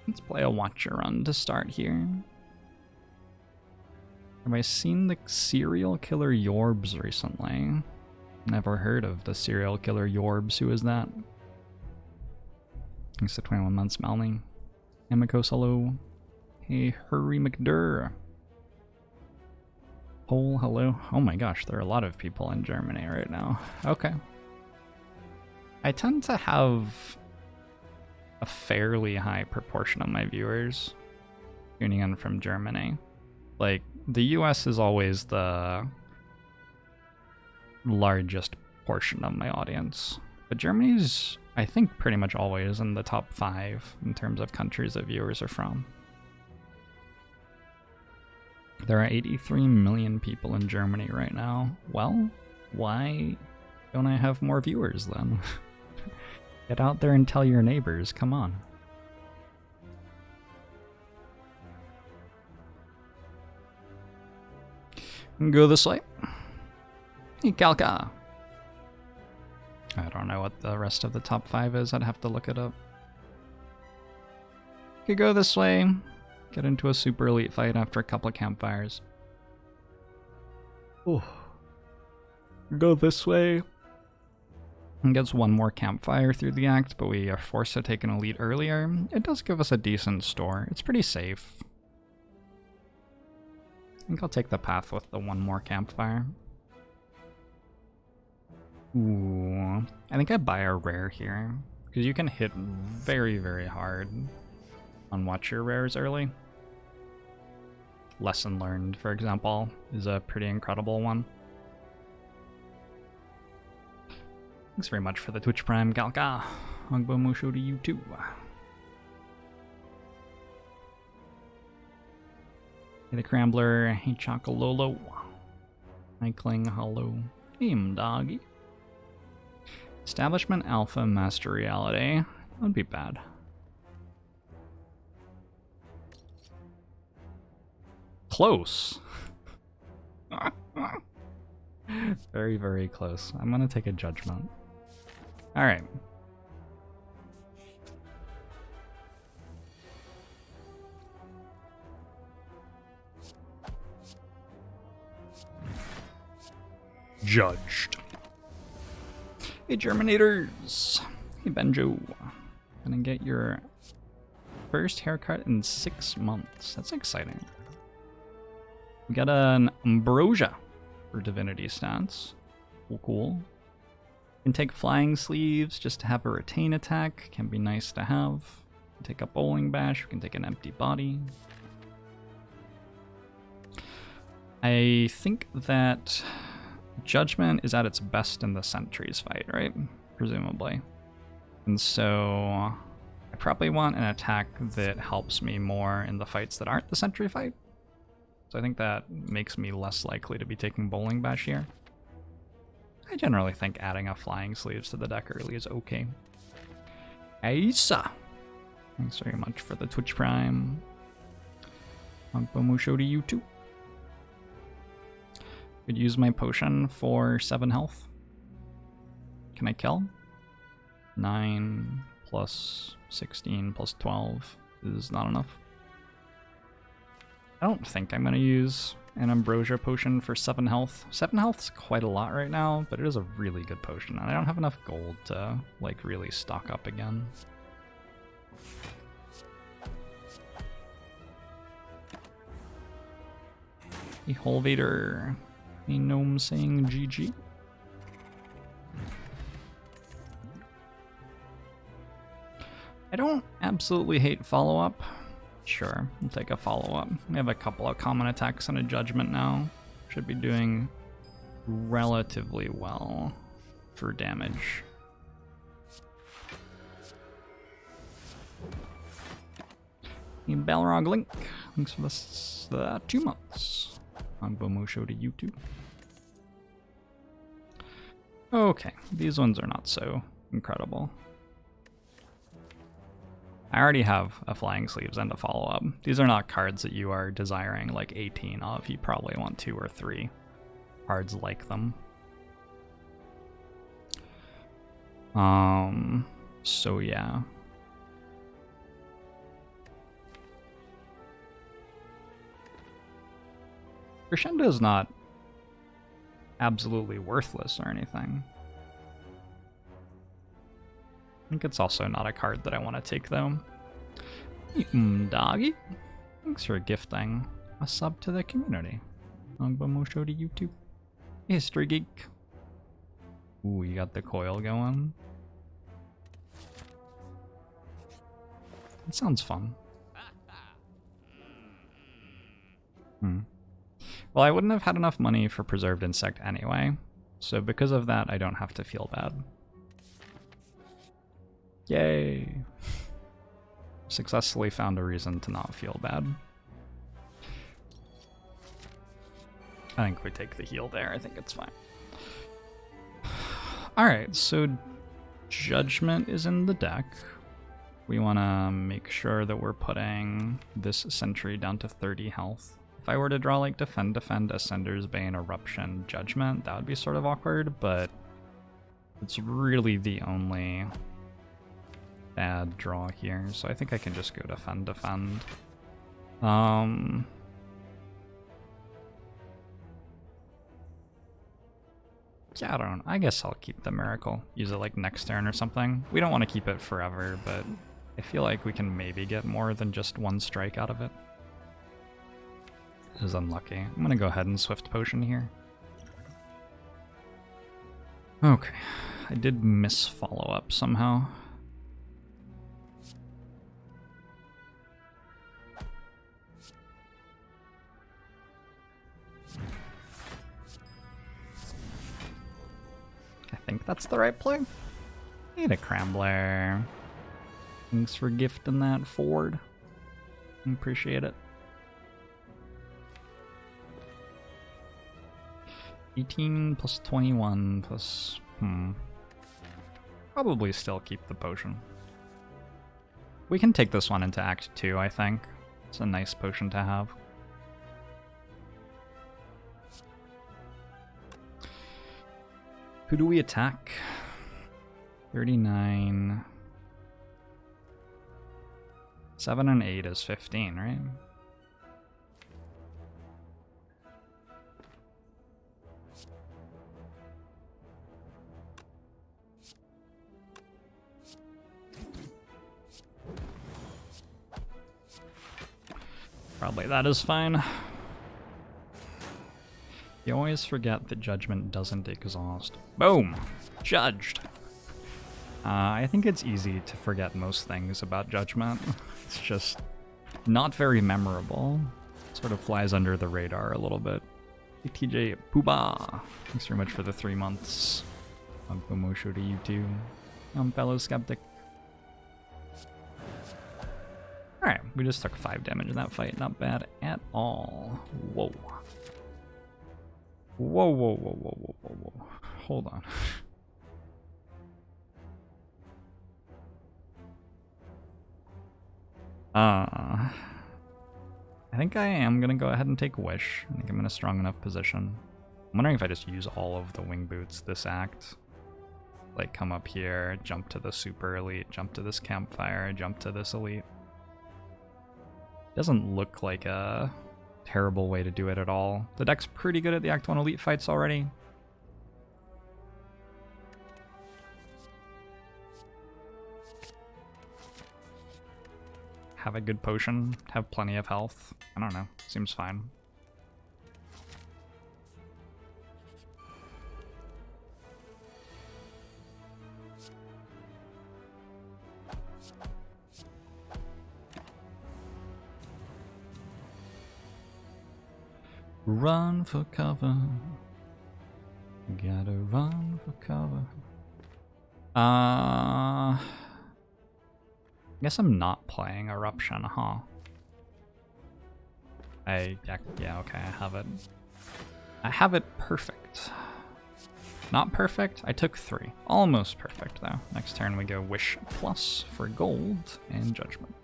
Let's play a watcher run to start here. Have I seen the serial killer Jorbs recently? Never heard of the serial killer Jorbs. Who is that? Thanks to 21 months, Melanie. Amicos, hello. Hey, Hurry McDurr. Pole, hello. Oh my gosh, there are a lot of people in Germany right now. Okay. I tend to have a fairly high proportion of my viewers tuning in from Germany. Like, the US is always the largest portion of my audience. But Germany's, I think, pretty much always in the top 5 in terms of countries that viewers are from. There are 83 million people in Germany right now. Well, why don't I have more viewers then? Get out there and tell your neighbors, come on. Go this way. Hey, Kalka. I don't know what the rest of the top 5 is. I'd have to look it up. Could go this way. Get into a super elite fight after a couple of campfires. Oh. Go this way. And gets one more campfire through the act, but we are forced to take an elite earlier. It does give us a decent store. It's pretty safe. I think I'll take the path with the one more campfire. Ooh. I think I buy a rare here, because you can hit very, very hard on watcher rares early. Lesson Learned, for example, is a pretty incredible one. Thanks very much for the Twitch Prime, Galka. Hongbo Musho to you too. Hey, the Crambler. Hey, Chocololo. Hi, Kling. Hello. Hey, Doggy. Establishment Alpha Master Reality. That would be bad. Close. Very, very close. I'm gonna take a judgment. Alright. Judged. Hey, Germinators. Hey, Benjo. Gonna get your first haircut in 6 months. That's exciting. We got an Ambrosia for Divinity stance. Cool, cool. Can take flying sleeves just to have a retain attack. Can be nice to have. Can take a bowling bash. We can take an empty body. I think that Judgment is at its best in the Sentries fight, right? Presumably. And so I probably want an attack that helps me more in the fights that aren't the Sentry fight. So I think that makes me less likely to be taking Bowling Bash here. I generally think adding a Flying Sleeves to the deck early is okay. Aisa! Thanks very much for the Twitch Prime. Musho to you too. Could use my potion for 7 health. Can I kill? 9 plus 16 plus 12 is not enough. I don't think I'm going to use an Ambrosia potion for 7 health. 7 health is quite a lot right now, but it is a really good potion, and I don't have enough gold to, like, really stock up again. Hey, Holvader. Hey, Gnome saying GG. I don't absolutely hate follow-up. Sure, we'll take a follow-up. We have a couple of common attacks and a judgment now. Should be doing relatively well for damage. Hey, Balrog Link, thanks for the 2 months. On Bomusho to you too. Okay, these ones are not so incredible. I already have a Flying Sleeves and a follow-up. These are not cards that you are desiring like 18 of. You probably want 2 or 3 cards like them. So yeah. Crescendo is not absolutely worthless or anything. I think it's also not a card that I want to take, though. Doggy, thanks for gifting a sub to the community. Show to YouTube. History Geek. Ooh, you got the coil going. It sounds fun. Well, I wouldn't have had enough money for Preserved Insect anyway, so because of that, I don't have to feel bad. Yay! Successfully found a reason to not feel bad. I think we take the heal there. I think it's fine. Alright, so Judgment is in the deck. We want to make sure that we're putting this Sentry down to 30 health. If I were to draw like Defend, Ascender's Bane, Eruption, Judgment, that would be sort of awkward, but it's really the only bad draw here, so I think I can just go Defend. Yeah, I guess I'll keep the Miracle. Use it like next turn or something. We don't want to keep it forever, but I feel like we can maybe get more than just one strike out of it. This is unlucky. I'm gonna go ahead and Swift Potion here. Okay, I did miss follow-up somehow. I think that's the right play. Need a Crambler. Thanks for gifting that forward. Appreciate it. 18 plus 21 plus... Probably still keep the potion. We can take this one into Act 2, I think. It's a nice potion to have. Who do we attack? 39... 7 and 8 is 15, right? Probably that is fine. You always forget that Judgment doesn't exhaust. Boom! Judged! I think it's easy to forget most things about Judgment. It's just not very memorable. Sort of flies under the radar a little bit. Hey, TJ Pooba! Thanks very much for the 3 months. Show to you too. Fellow Skeptic. Alright, we just took 5 damage in that fight. Not bad at all. Whoa. Whoa. Hold on. I think I am gonna go ahead and take Wish. I think I'm in a strong enough position. I'm wondering if I just use all of the Wing Boots this act. Like, come up here, jump to the Super Elite, jump to this Campfire, jump to this Elite. Doesn't look like a terrible way to do it at all. The deck's pretty good at the Act 1 Elite fights already. Have a good potion, have plenty of health. I don't know, seems fine. Run for cover. Gotta run for cover. I guess I'm not playing Eruption, huh? Yeah, okay, I have it. I have it perfect. Not perfect, I took 3. Almost perfect, though. Next turn we go Wish Plus for gold and Judgment.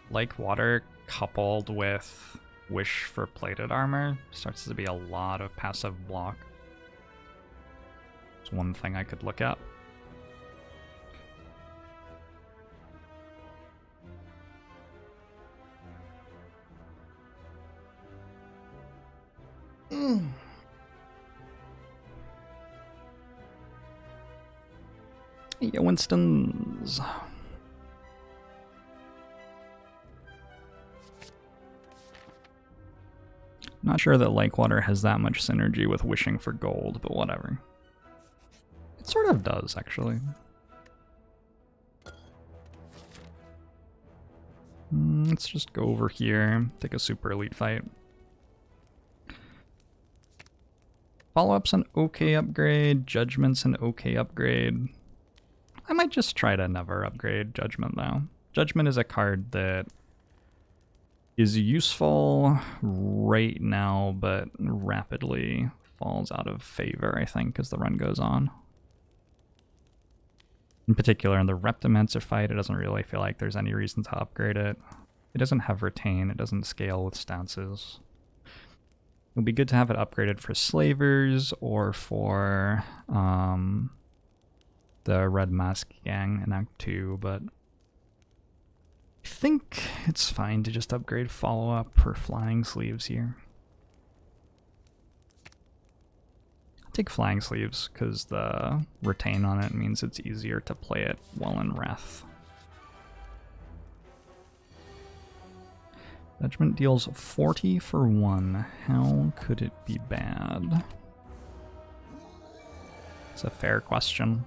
Like water coupled with wish for plated armor, starts to be a lot of passive block. It's one thing I could look at. Yeah, Winston's. Not sure that Lakewater has that much synergy with wishing for gold, but whatever. It sort of does, actually. Let's just go over here, take a super elite fight. Follow-up's an okay upgrade, Judgment's an okay upgrade. I might just try to never upgrade Judgment, though. Judgment is a card that is useful right now, but rapidly falls out of favor, I think, as the run goes on. In particular, in the Reptimancer fight, it doesn't really feel like there's any reason to upgrade it. It doesn't have Retain, it doesn't scale with stances. It would be good to have it upgraded for Slavers or for the Red Mask Gang in Act 2, but I think it's fine to just upgrade follow-up for Flying Sleeves here. I'll take Flying Sleeves because the Retain on it means it's easier to play it while in Wrath. Judgment deals 40 for 1. How could it be bad? It's a fair question.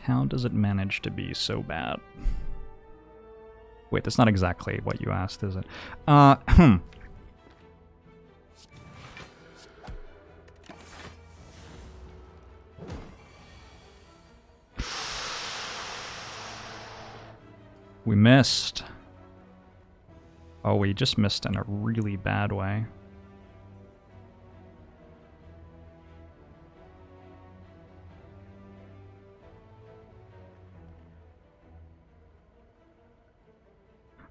How does it manage to be so bad? Wait, that's not exactly what you asked, is it? We missed. Oh, we just missed in a really bad way.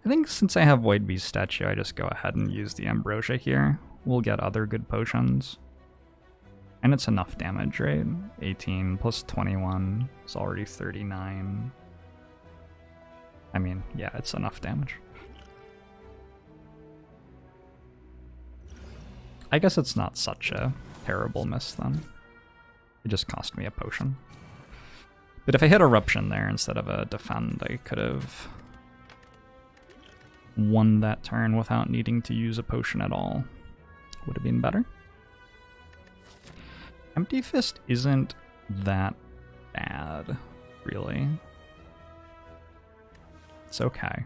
I think since I have Void Beast statue, I just go ahead and use the Ambrosia here. We'll get other good potions. And it's enough damage, right? 18 plus 21 is already 39. I mean, yeah, it's enough damage. I guess it's not such a terrible miss then. It just cost me a potion. But if I hit Eruption there instead of a Defend, I could have won that turn without needing to use a potion at all. Would have been better. Empty Fist isn't that bad, really. It's okay.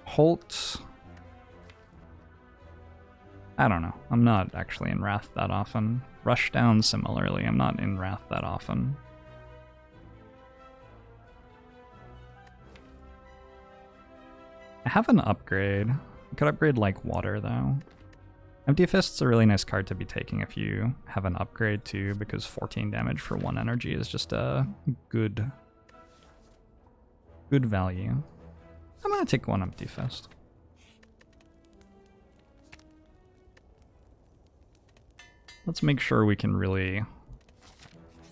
Holt... I don't know. I'm not actually in Wrath that often. Rushdown, similarly. I'm not in Wrath that often. I have an upgrade. I could upgrade like Water, though. Empty Fist's a really nice card to be taking if you have an upgrade, too, because 14 damage for 1 energy is just a good value. I'm gonna take 1 Empty Fist. Let's make sure we can really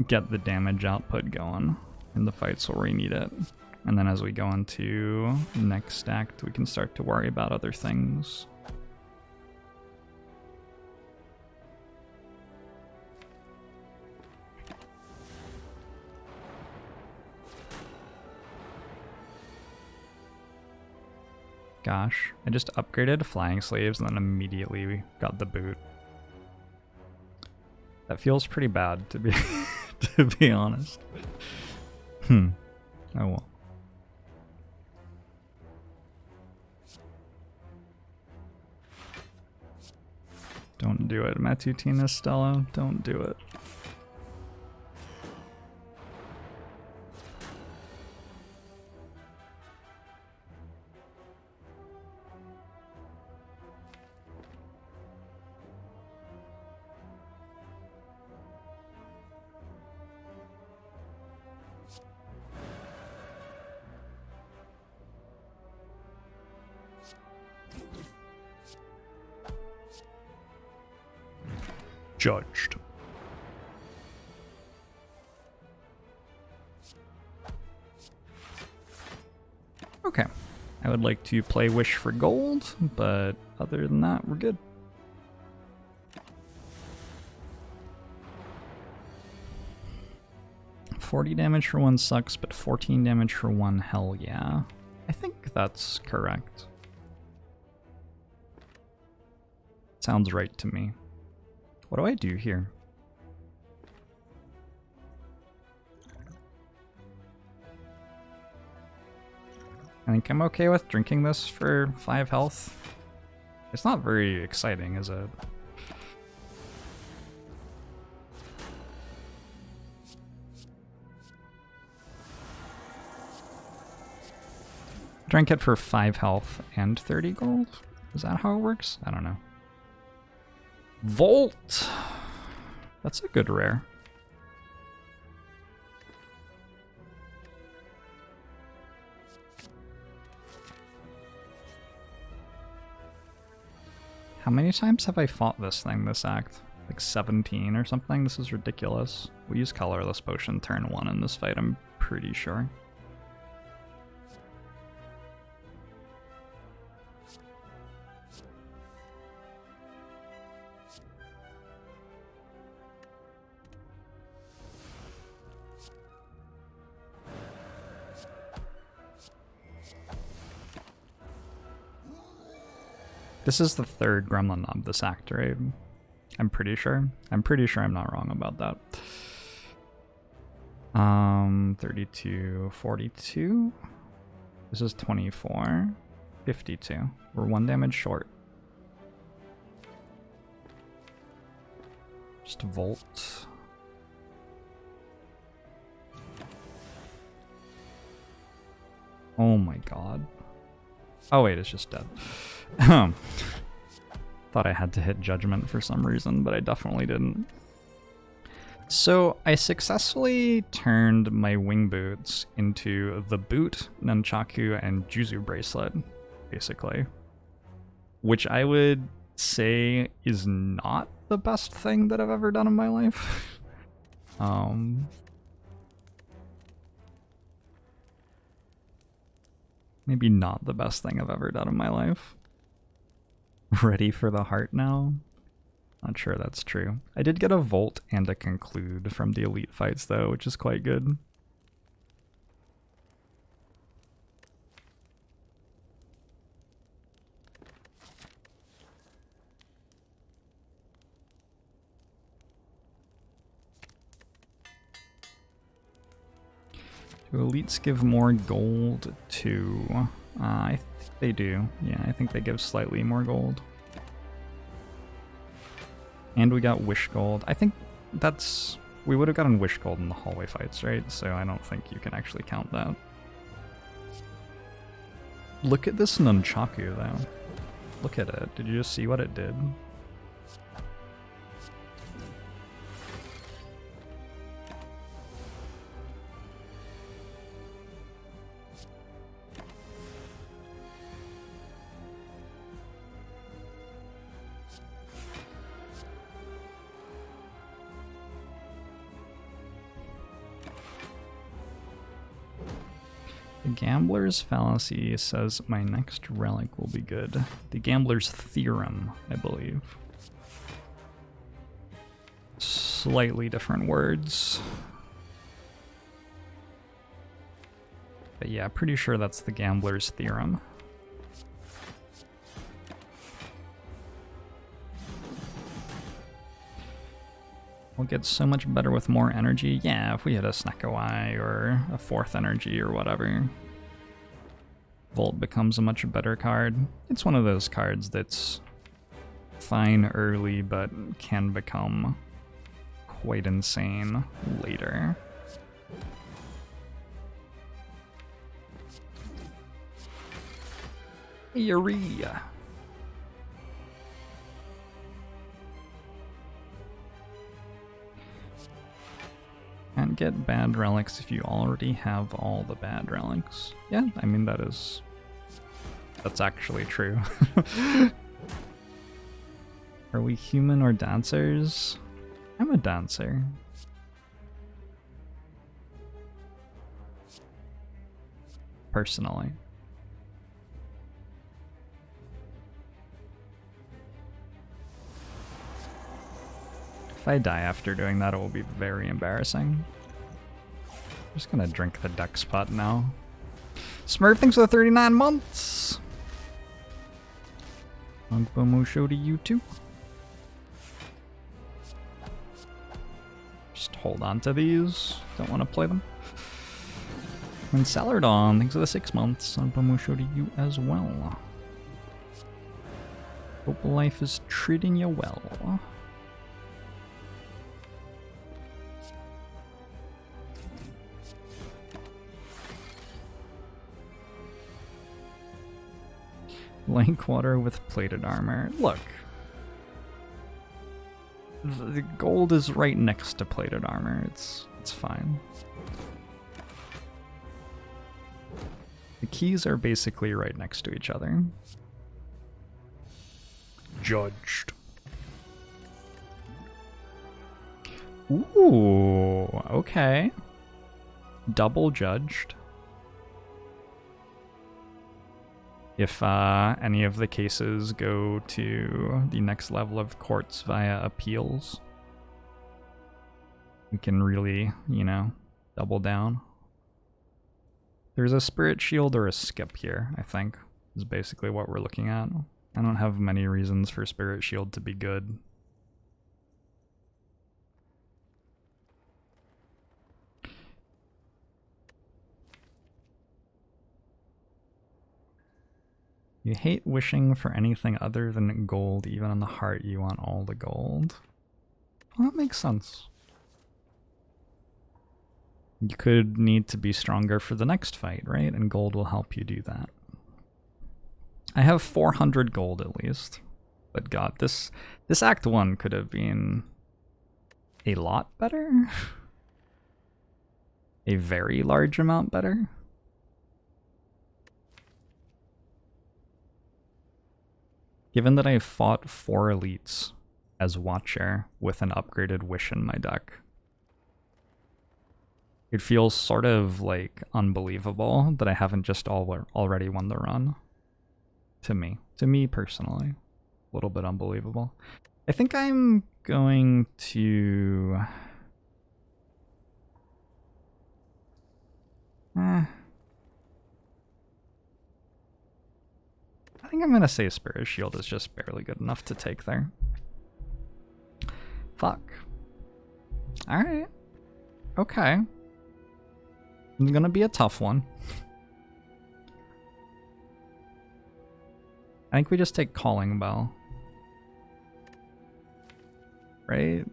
get the damage output going in the fights where we need it. And then as we go into next act, we can start to worry about other things. Gosh, I just upgraded Flying Sleeves and then immediately got the boot. That feels pretty bad, to be to be honest. Oh well. Don't do it, Matutina Stella. Don't do it. judged. Okay. I would like to play Wish for gold, but other than that, we're good. $40 damage for one sucks, but 14 damage for one, hell yeah. I think that's correct. Sounds right to me. What do I do here? I think I'm okay with drinking this for 5 health. It's not very exciting, is it? Drink it for 5 health and 30 gold? Is that how it works? I don't know. Volt! That's a good rare. How many times have I fought this thing this act? Like 17 or something? This is ridiculous. We use Colorless Potion turn 1 in this fight, I'm pretty sure. This is the third gremlin of this act, right? I'm pretty sure. I'm pretty sure I'm not wrong about that. 32, 42. This is 24, 52. We're 1 damage short. Just Volt. Oh my god. Oh wait, it's just dead. Thought I had to hit Judgment for some reason, but I definitely didn't. So I successfully turned my wing boots into the boot, nunchaku, and juzu bracelet, basically. Which I would say is not the best thing that I've ever done in my life. Maybe not the best thing I've ever done in my life. Ready for the heart now? Not sure that's true. I did get a Volt and a Conclude from the Elite fights though, which is quite good. Do Elites give more gold to... I think they do. Yeah, I think they give slightly more gold. And we got Wish Gold. I think that's... We would have gotten Wish Gold in the hallway fights, right? So I don't think you can actually count that. Look at this nunchaku, though. Look at it. Did you just see what it did? The Gambler's Fallacy says my next relic will be good. The Gambler's Theorem, I believe. Slightly different words. But yeah, pretty sure that's the Gambler's Theorem. We'll get so much better with more energy. Yeah, if we had a Snakawai or a 4th energy or whatever. Volt becomes a much better card. It's one of those cards that's fine early, but can become quite insane later. Yuri! Can't get bad relics if you already have all the bad relics. Yeah, I mean that's actually true. Are we human or dancers? I'm a dancer. Personally. If I die after doing that, it will be very embarrassing. I'm just gonna drink the duck spot now. Smurf, thanks for the 39 months! Ugbomo show to you too. Just hold on to these. Don't want to play them. And Salardon, thanks for the 6 months. Ugbomo show to you as well. Hope life is treating you well. Lake water with plated armor. Look. The gold is right next to plated armor. It's fine. The keys are basically right next to each other. Judged. Ooh, okay. Double judged. If any of the cases go to the next level of courts via appeals, we can really, you know, double down. There's a spirit shield or a skip here, I think, is basically what we're looking at. I don't have many reasons for spirit shield to be good. You hate wishing for anything other than gold. Even on the heart, you want all the gold. Well, that makes sense. You could need to be stronger for the next fight, right? And gold will help you do that. I have 400 gold at least. But god, this Act 1 could have been a lot better. A very large amount better. Given that I fought 4 elites as Watcher with an upgraded Wish in my deck, it feels sort of like unbelievable that I haven't just already won the run. To me personally, a little bit unbelievable. I think I'm going to... I think I'm gonna say Spirit Shield is just barely good enough to take there. Fuck. Alright. Okay. It's gonna be a tough one. I think we just take Calling Bell. Right?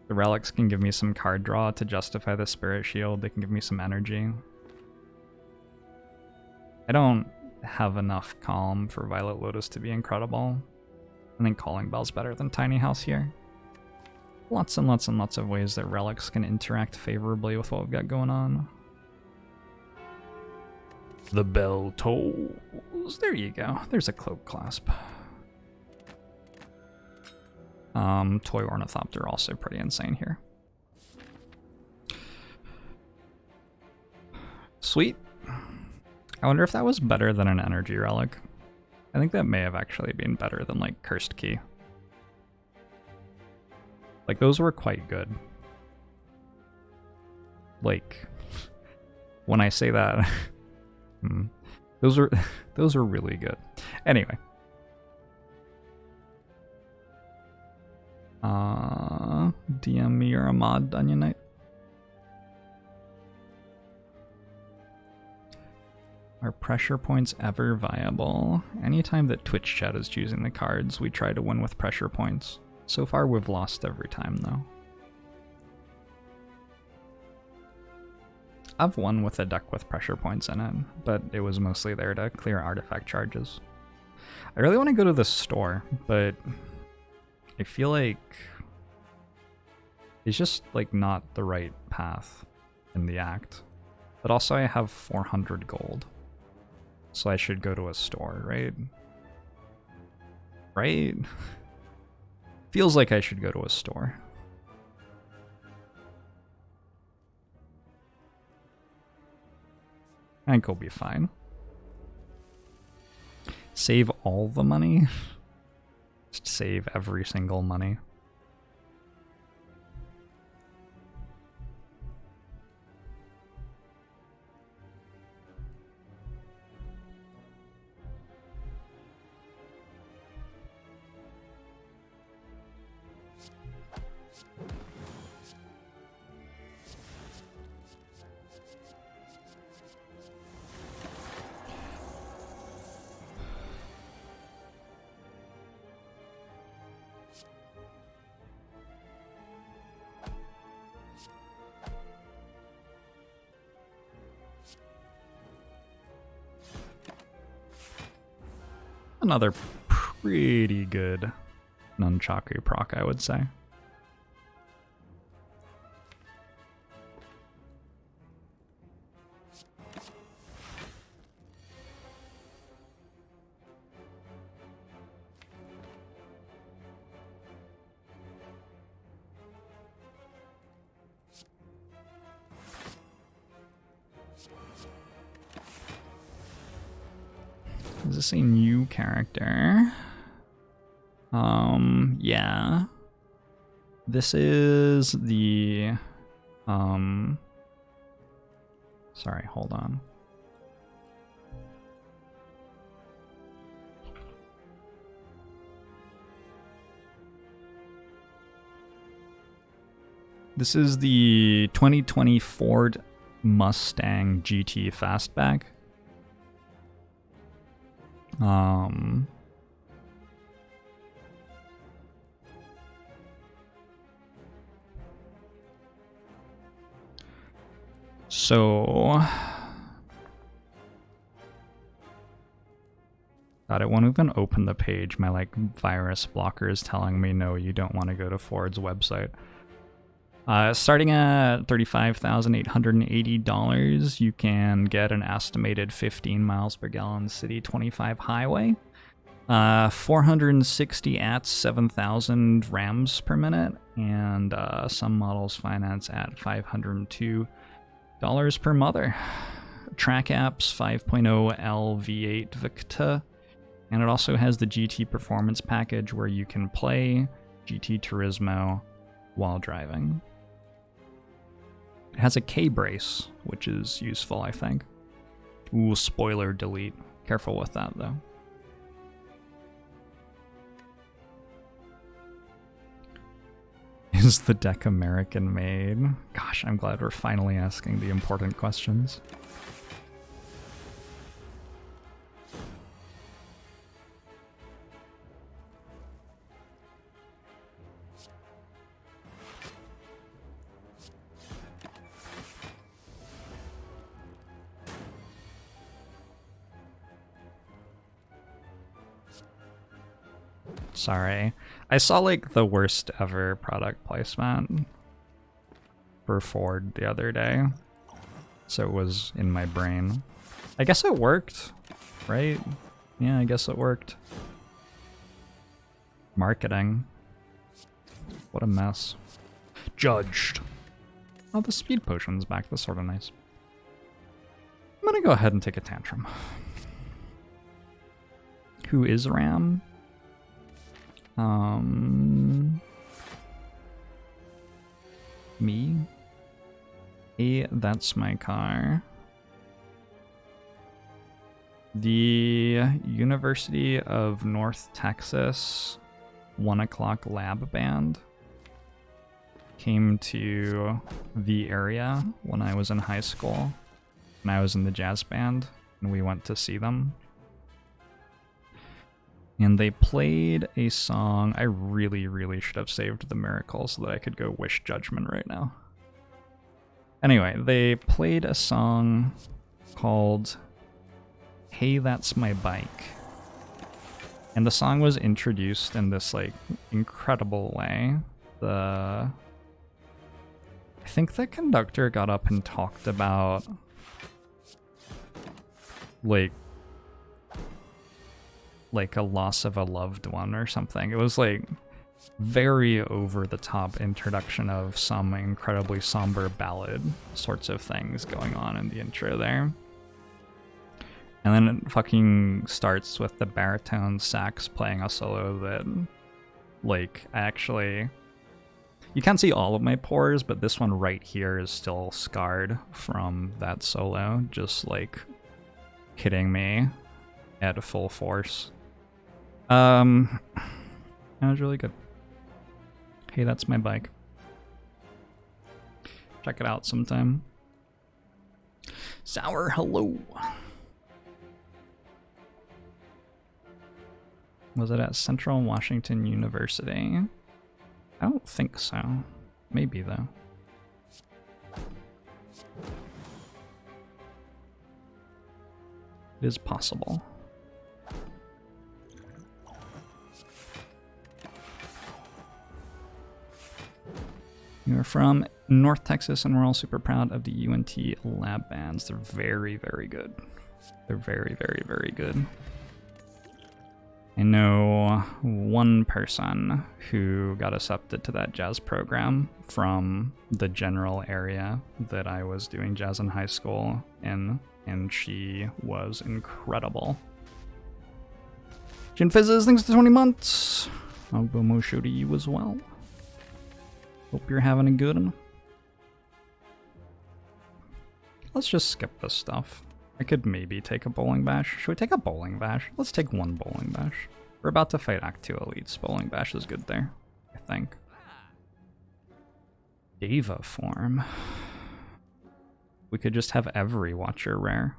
The relics can give me some card draw to justify the Spirit Shield. They can give me some energy. I don't have enough Calm for Violet Lotus to be incredible. I think Calling Bell's better than Tiny House here. Lots and lots and lots of ways that relics can interact favorably with what we've got going on. The bell tolls. There you go. There's a Cloak Clasp. Toy Ornithopter also pretty insane here. Sweet. I wonder if that was better than an energy relic. I think that may have actually been better than like Cursed Key. Like those were quite good. Like when I say that, those were really good. Anyway. DM me or a mod, Onion Knight. Are pressure points ever viable? Anytime that Twitch chat is choosing the cards, we try to win with pressure points. So far, we've lost every time, though. I've won with a deck with pressure points in it, but it was mostly there to clear artifact charges. I really want to go to the store, but I feel like it's just like not the right path in the act. But also I have 400 gold. So I should go to a store, right? Right? Feels like I should go to a store. I think we'll be fine. Save all the money? Just save every single money. Another pretty good nunchaku proc, I would say. Is this a new character? Yeah. This is the, sorry, hold on. This is the 2020 Ford Mustang GT Fastback. So God, it won't even open the page. My like virus blocker is telling me no, you don't want to go to Ford's website. Starting at $35,880, you can get an estimated 15 miles per gallon city 25 highway, 460 at 7,000 rams per minute, and some models finance at $502 per mother. Track apps 5.0 LV8 Victa, and it also has the GT Performance package where you can play GT Turismo while driving. It has a K-brace, which is useful, I think. Ooh, spoiler delete. Careful with that, though. Is the deck American made? Gosh, I'm glad we're finally asking the important questions. Sorry. I saw like the worst ever product placement for Ford the other day, so it was in my brain. I guess it worked, right? Yeah, I guess it worked. Marketing. What a mess. Judged. Oh, the speed potion's back. That's sort of nice. I'm gonna go ahead and take a tantrum. Who is Ram? Me? That's my car. The University of North Texas 1 o'clock lab band came to the area when I was in high school, and I was in the jazz band, and we went to see them. And they played a song. I really, really should have saved the miracle so that I could go wish judgment right now. Anyway, they played a song called Hey, That's My Bike. And the song was introduced in this like incredible way. I think the conductor got up and talked about like a loss of a loved one or something. It was like very over-the-top introduction of some incredibly somber ballad sorts of things going on in the intro there. And then it fucking starts with the baritone sax playing a solo that, like, actually... You can't see all of my pores, but this one right here is still scarred from that solo, just, like, hitting me at full force. That was really good. Hey, that's my bike. Check it out sometime. Sour, hello. Was it at Central Washington University? I don't think so. Maybe, though. It is possible. You're from North Texas, and we're all super proud of the UNT lab bands. They're very, very good. They're very, very, very good. I know one person who got accepted to that jazz program from the general area that I was doing jazz in high school in, and she was incredible. Gin Fizzes, thanks for 20 months. I'll go more show to you as well. Hope you're having a good one. Let's just skip this stuff. I could maybe take a bowling bash. Should we take a bowling bash? Let's take one bowling bash. We're about to fight Act 2 elites. Bowling bash is good there, I think. Deva form. We could just have every Watcher rare.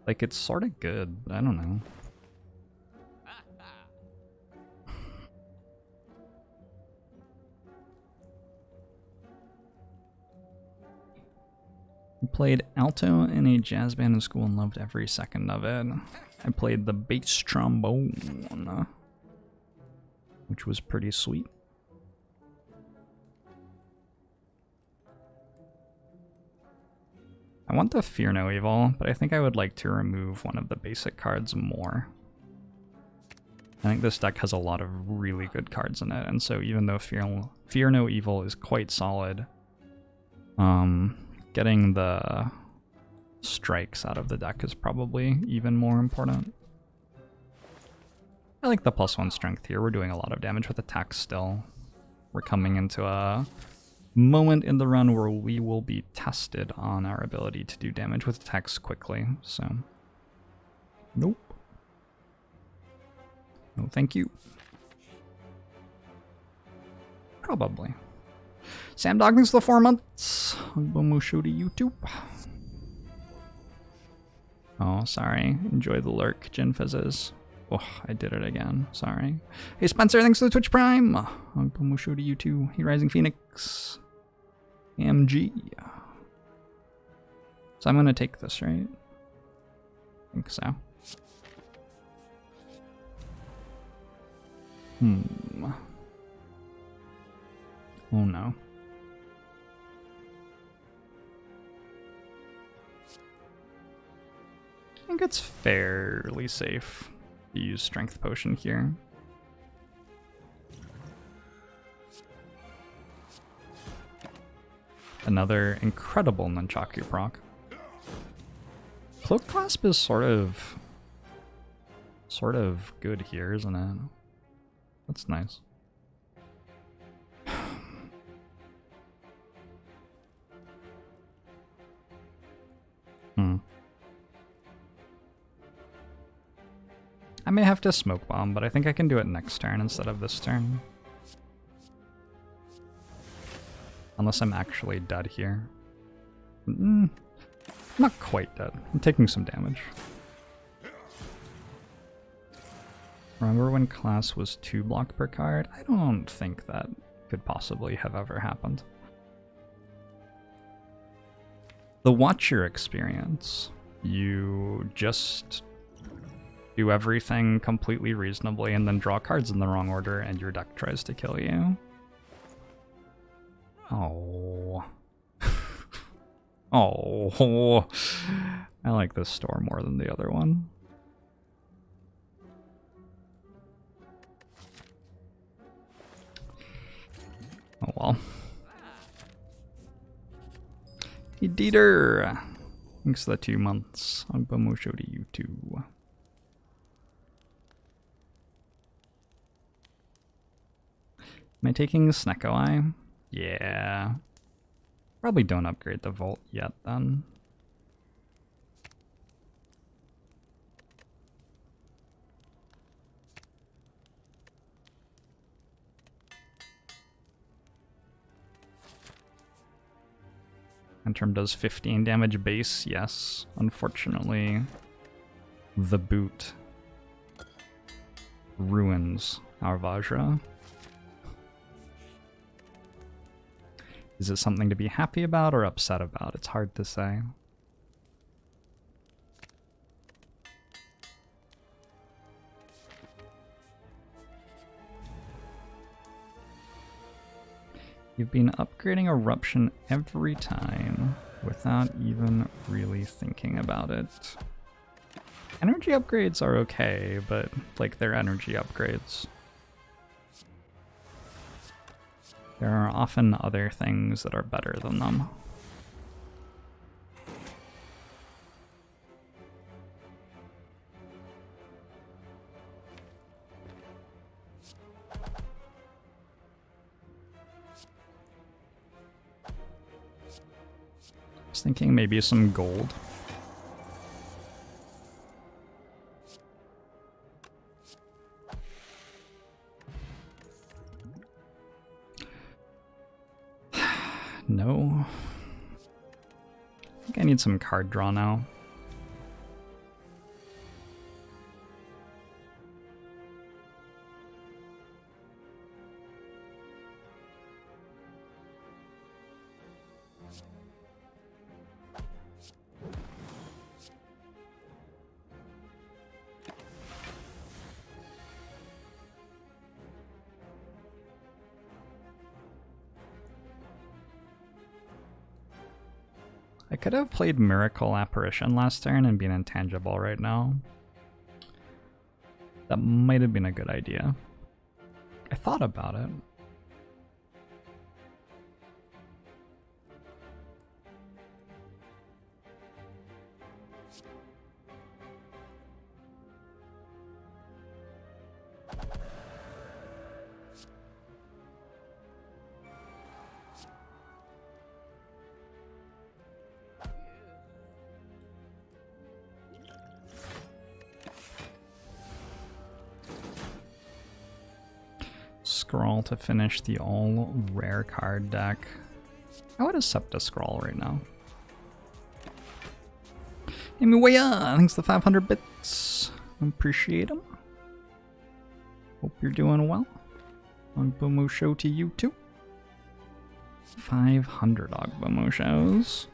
Like, it's sort of good. I don't know. I played alto in a jazz band in school and loved every second of it. I played the bass trombone, which was pretty sweet. I want the Fear No Evil, but I think I would like to remove one of the basic cards more. I think this deck has a lot of really good cards in it, and so even though Fear No Evil is quite solid, getting the strikes out of the deck is probably even more important. I like the +1 strength here. We're doing a lot of damage with attacks still. We're coming into a moment in the run where we will be tested on our ability to do damage with attacks quickly, so... Nope. No thank you. Probably. Sam Dog, thanks for the 4 months. Mushu to YouTube. Oh, sorry. Enjoy the lurk, Gin Fizzes. Oh, I did it again. Sorry. Hey, Spencer, thanks for the Twitch Prime. Mushu to you too. Hey, Rising Phoenix. MG. So I'm gonna take this, right? I think so. Oh no. I think it's fairly safe to use Strength Potion here. Another incredible Nunchaku proc. Cloak Clasp is sort of good here, isn't it? That's nice. I may have to Smoke Bomb, but I think I can do it next turn instead of this turn. Unless I'm actually dead here. I'm not quite dead. I'm taking some damage. Remember when class was 2 block per card? I don't think that could possibly have ever happened. The Watcher experience. You just do everything completely reasonably and then draw cards in the wrong order and your deck tries to kill you. Oh. Oh. I like this store more than the other one. Oh well. Hey Dieter! Thanks for the 2 months. Agbomusho to you too. Am I taking Snecko Eye? Yeah. Probably don't upgrade the Vault yet then. Antrim does 15 damage base, yes. Unfortunately, the boot ruins our Vajra. Is it something to be happy about or upset about? It's hard to say. You've been upgrading Eruption every time without even really thinking about it. Energy upgrades are okay, but like they're energy upgrades. There are often other things that are better than them. I was thinking maybe some gold. No. I think I need some card draw now. I could have played Miracle Apparition last turn and been intangible right now. That might have been a good idea. I thought about it. Scroll to finish the all rare card deck. I would accept a scroll right now. Anyway, thanks for the 500 bits. Appreciate them. Hope you're doing well. Agbomusho to you too. 500 Agbomushos.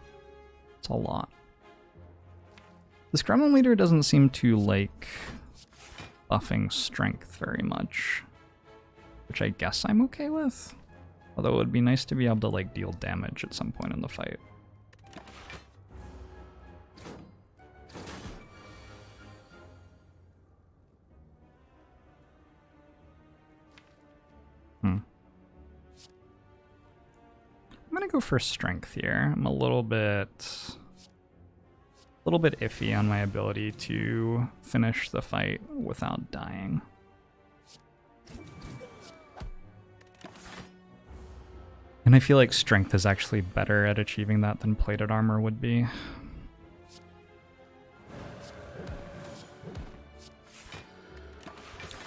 It's a lot. This Gremlin leader doesn't seem to like buffing strength very much, which I guess I'm okay with. Although it would be nice to be able to like deal damage at some point in the fight. I'm gonna go for strength here. I'm a little bit iffy on my ability to finish the fight without dying. And I feel like strength is actually better at achieving that than plated armor would be.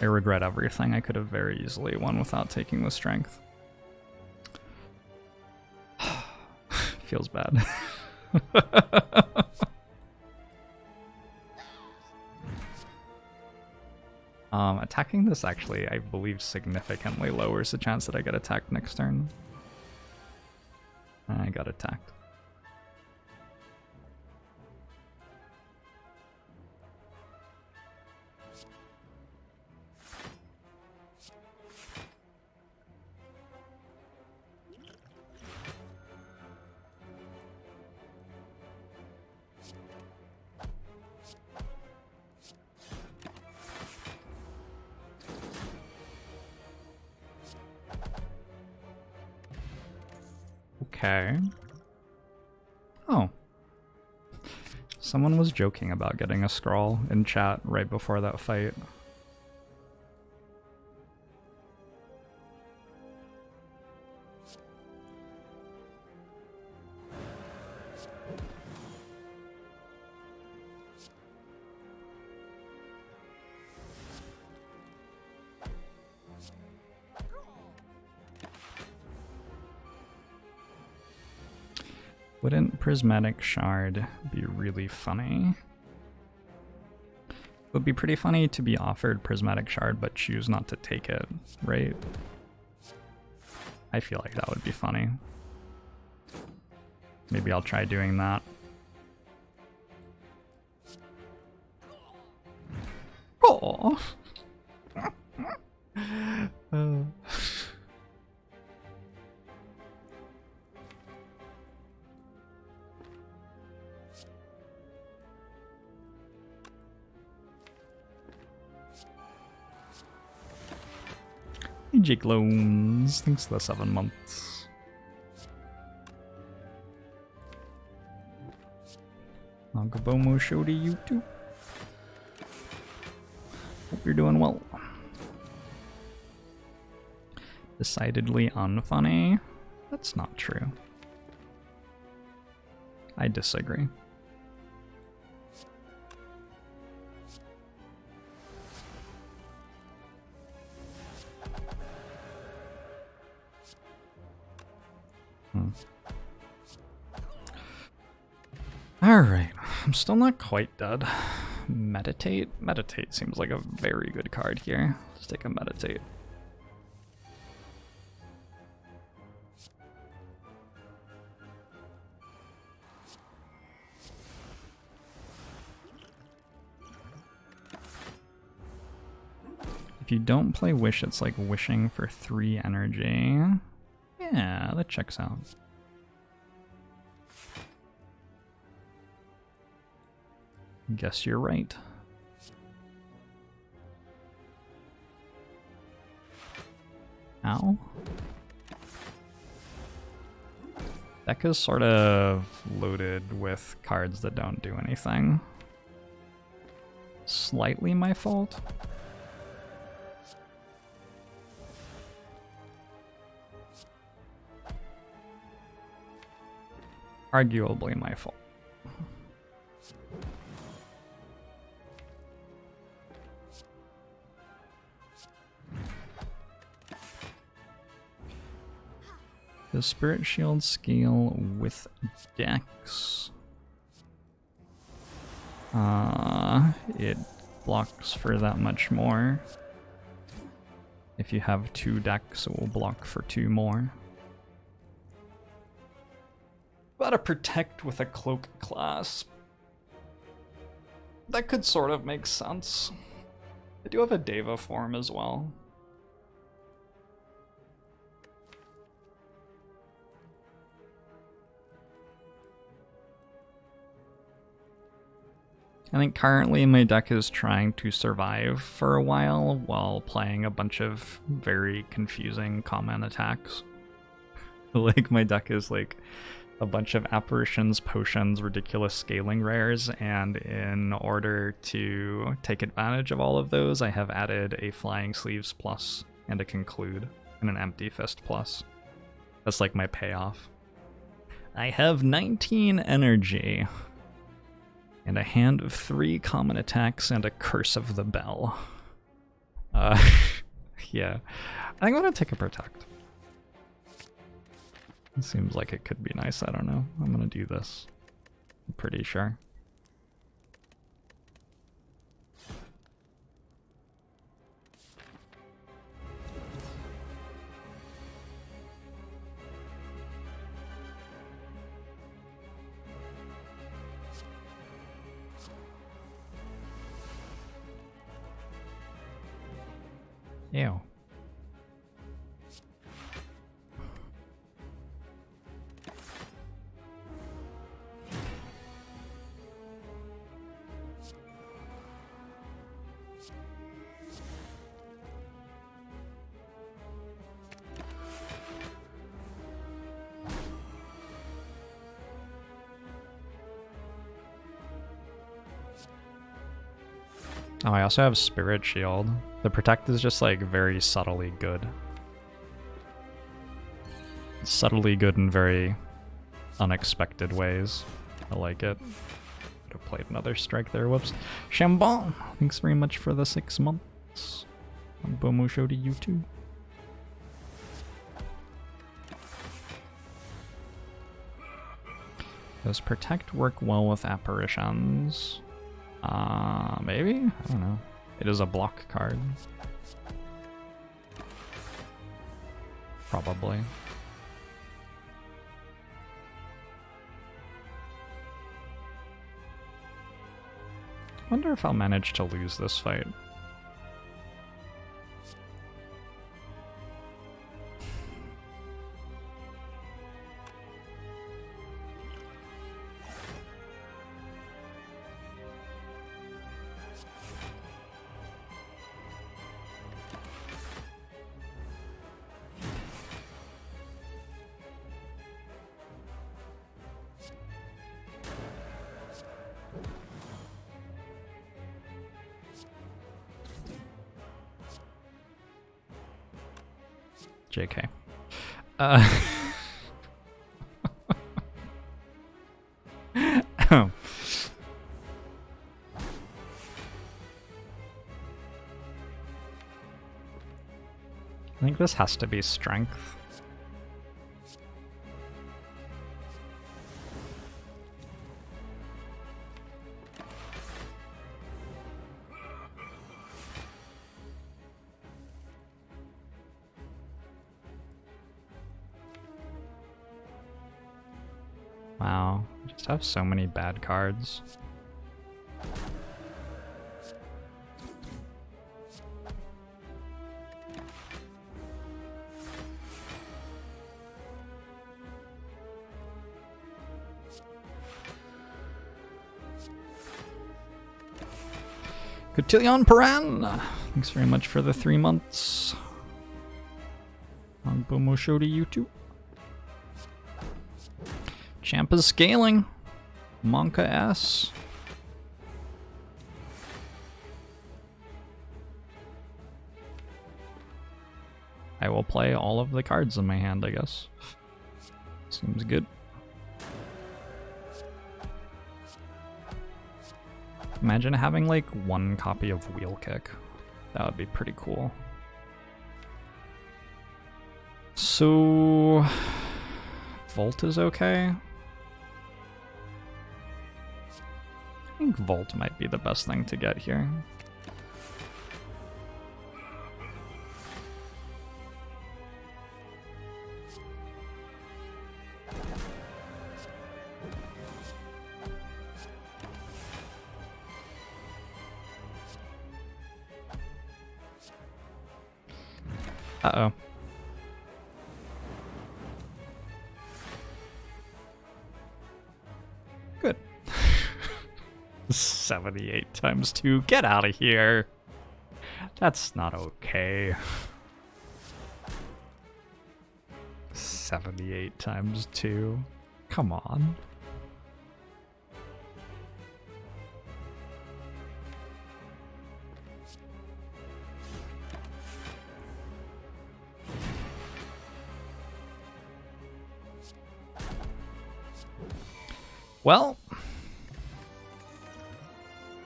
I regret everything. I could have very easily won without taking the strength. Feels bad. Attacking this actually, I believe, significantly lowers the chance that I get attacked next turn. I got attacked. Okay. Oh. Someone was joking about getting a scroll in chat right before that fight. Wouldn't Prismatic Shard be really funny? It would be pretty funny to be offered Prismatic Shard but choose not to take it, right? I feel like that would be funny. Maybe I'll try doing that. Oh. Jake Loans, thanks for the 7 months. Nagabomo show to you too. Hope you're doing well. Decidedly unfunny? That's not true. I disagree. Alright, I'm still not quite dead. Meditate? Meditate seems like a very good card here. Let's take a meditate. If you don't play Wish, it's like wishing for 3 energy. Yeah, that checks out. Guess you're right. Ow. Deck is sort of loaded with cards that don't do anything. Slightly my fault. Arguably my fault. The Spirit Shield scale with Dex. It blocks for that much more. If you have 2 decks, it will block for 2 more. Gotta protect with a Cloak Clasp. That could sort of make sense. I do have a Deva form as well. I think currently my deck is trying to survive for a while playing a bunch of very confusing common attacks. Like my deck is like a bunch of apparitions, potions, ridiculous scaling rares, and in order to take advantage of all of those, I have added a Flying Sleeves plus and a Conclude and an Empty Fist plus. That's like my payoff. I have 19 energy. And a hand of 3 common attacks and a Curse of the Bell. Yeah. I think I'm gonna take a Protect. It seems like it could be nice, I don't know. I'm gonna do this. I'm pretty sure. Ew. Oh, I also have Spirit Shield. The Protect is just like very subtly good. Subtly good in very unexpected ways. I like it. Could have played another strike there, whoops. Shambon, thanks very much for the 6 months. Bomo show to you too. Does Protect work well with Apparitions? Maybe? I don't know. It is a block card. Probably. Wonder if I'll manage to lose this fight. JK. I think this has to be strength. Wow, I just have so many bad cards. Cotillion Paran! Thanks very much for the 3 months. On Bomo show to you too. Champa's scaling. Monka S. I will play all of the cards in my hand, I guess. Seems good. Imagine having like 1 copy of Wheel Kick. That would be pretty cool. So Volt is okay. I think Volt might be the best thing to get here. Uh-oh. Good. 78 times 2. Get out of here. That's not okay. 78 times 2. Come on. Well,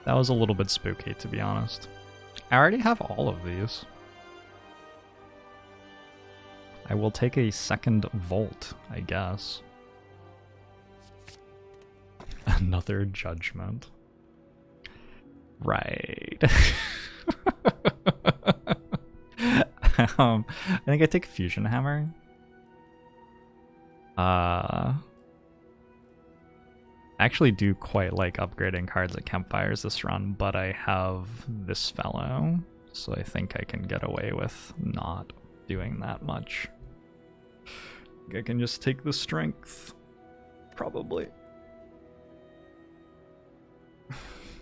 that was a little bit spooky, to be honest. I already have all of these. I will take a second Volt, I guess. Another Judgment. Right. I think I take Fusion Hammer. I actually do quite like upgrading cards at Campfires this run, but I have this fellow, so I think I can get away with not doing that much. I can just take the Strength, probably.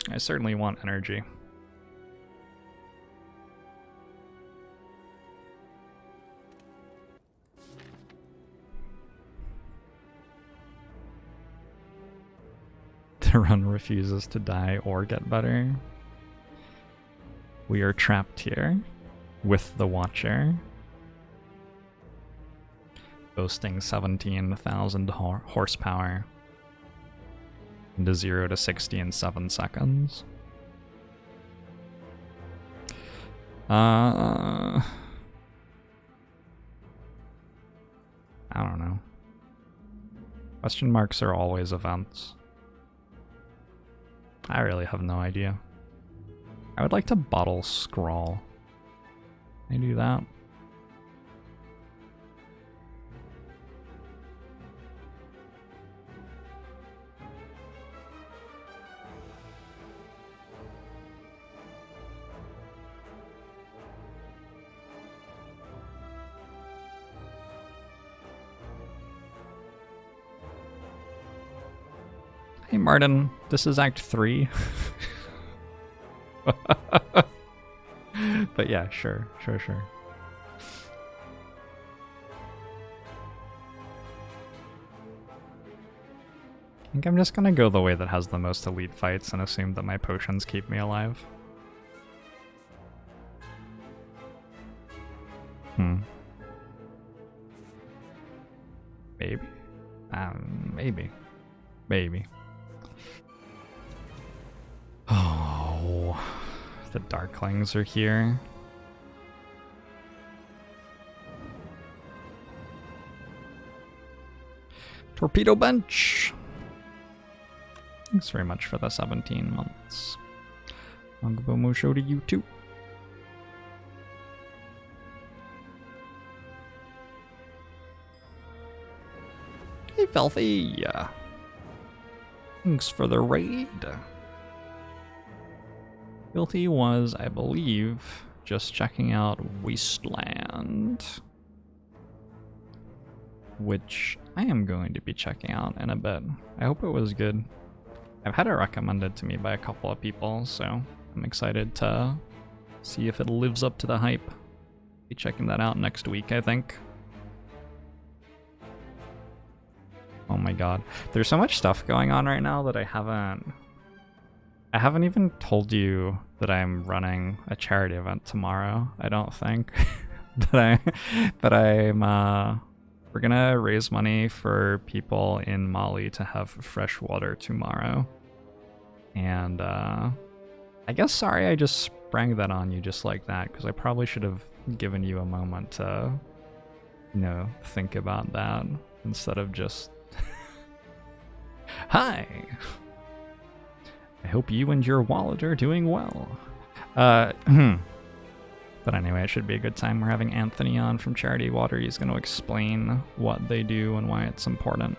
I certainly want energy. The run refuses to die or get better. We are trapped here with the Watcher, boasting 17,000 horsepower into 0 to 60 in 7 seconds. I don't know. Question marks are always events. I really have no idea. I would like to bottle Scrawl. Can I do that? Hey Martin, this is Act 3. But yeah, sure. I think I'm just gonna go the way that has the most elite fights and assume that my potions keep me alive. Maybe? Maybe. Oh, the Darklings are here. Torpedo Bench! Thanks very much for the 17 months. Longbow show to you too. Hey Filthy! Thanks for the raid. Filthy was, I believe, just checking out Wasteland, which I am going to be checking out in a bit. I hope it was good. I've had it recommended to me by a couple of people, so I'm excited to see if it lives up to the hype. Be checking that out next week, I think. Oh my god. There's so much stuff going on right now that I haven't even told you that I'm running a charity event tomorrow, I don't think. We're gonna raise money for people in Mali to have fresh water tomorrow. And I guess sorry I just sprang that on you just like that, because I probably should have given you a moment to, you know, think about that instead of just hi! I hope you and your wallet are doing well. But anyway, it should be a good time. We're having Anthony on from Charity Water. He's going to explain what they do and why it's important.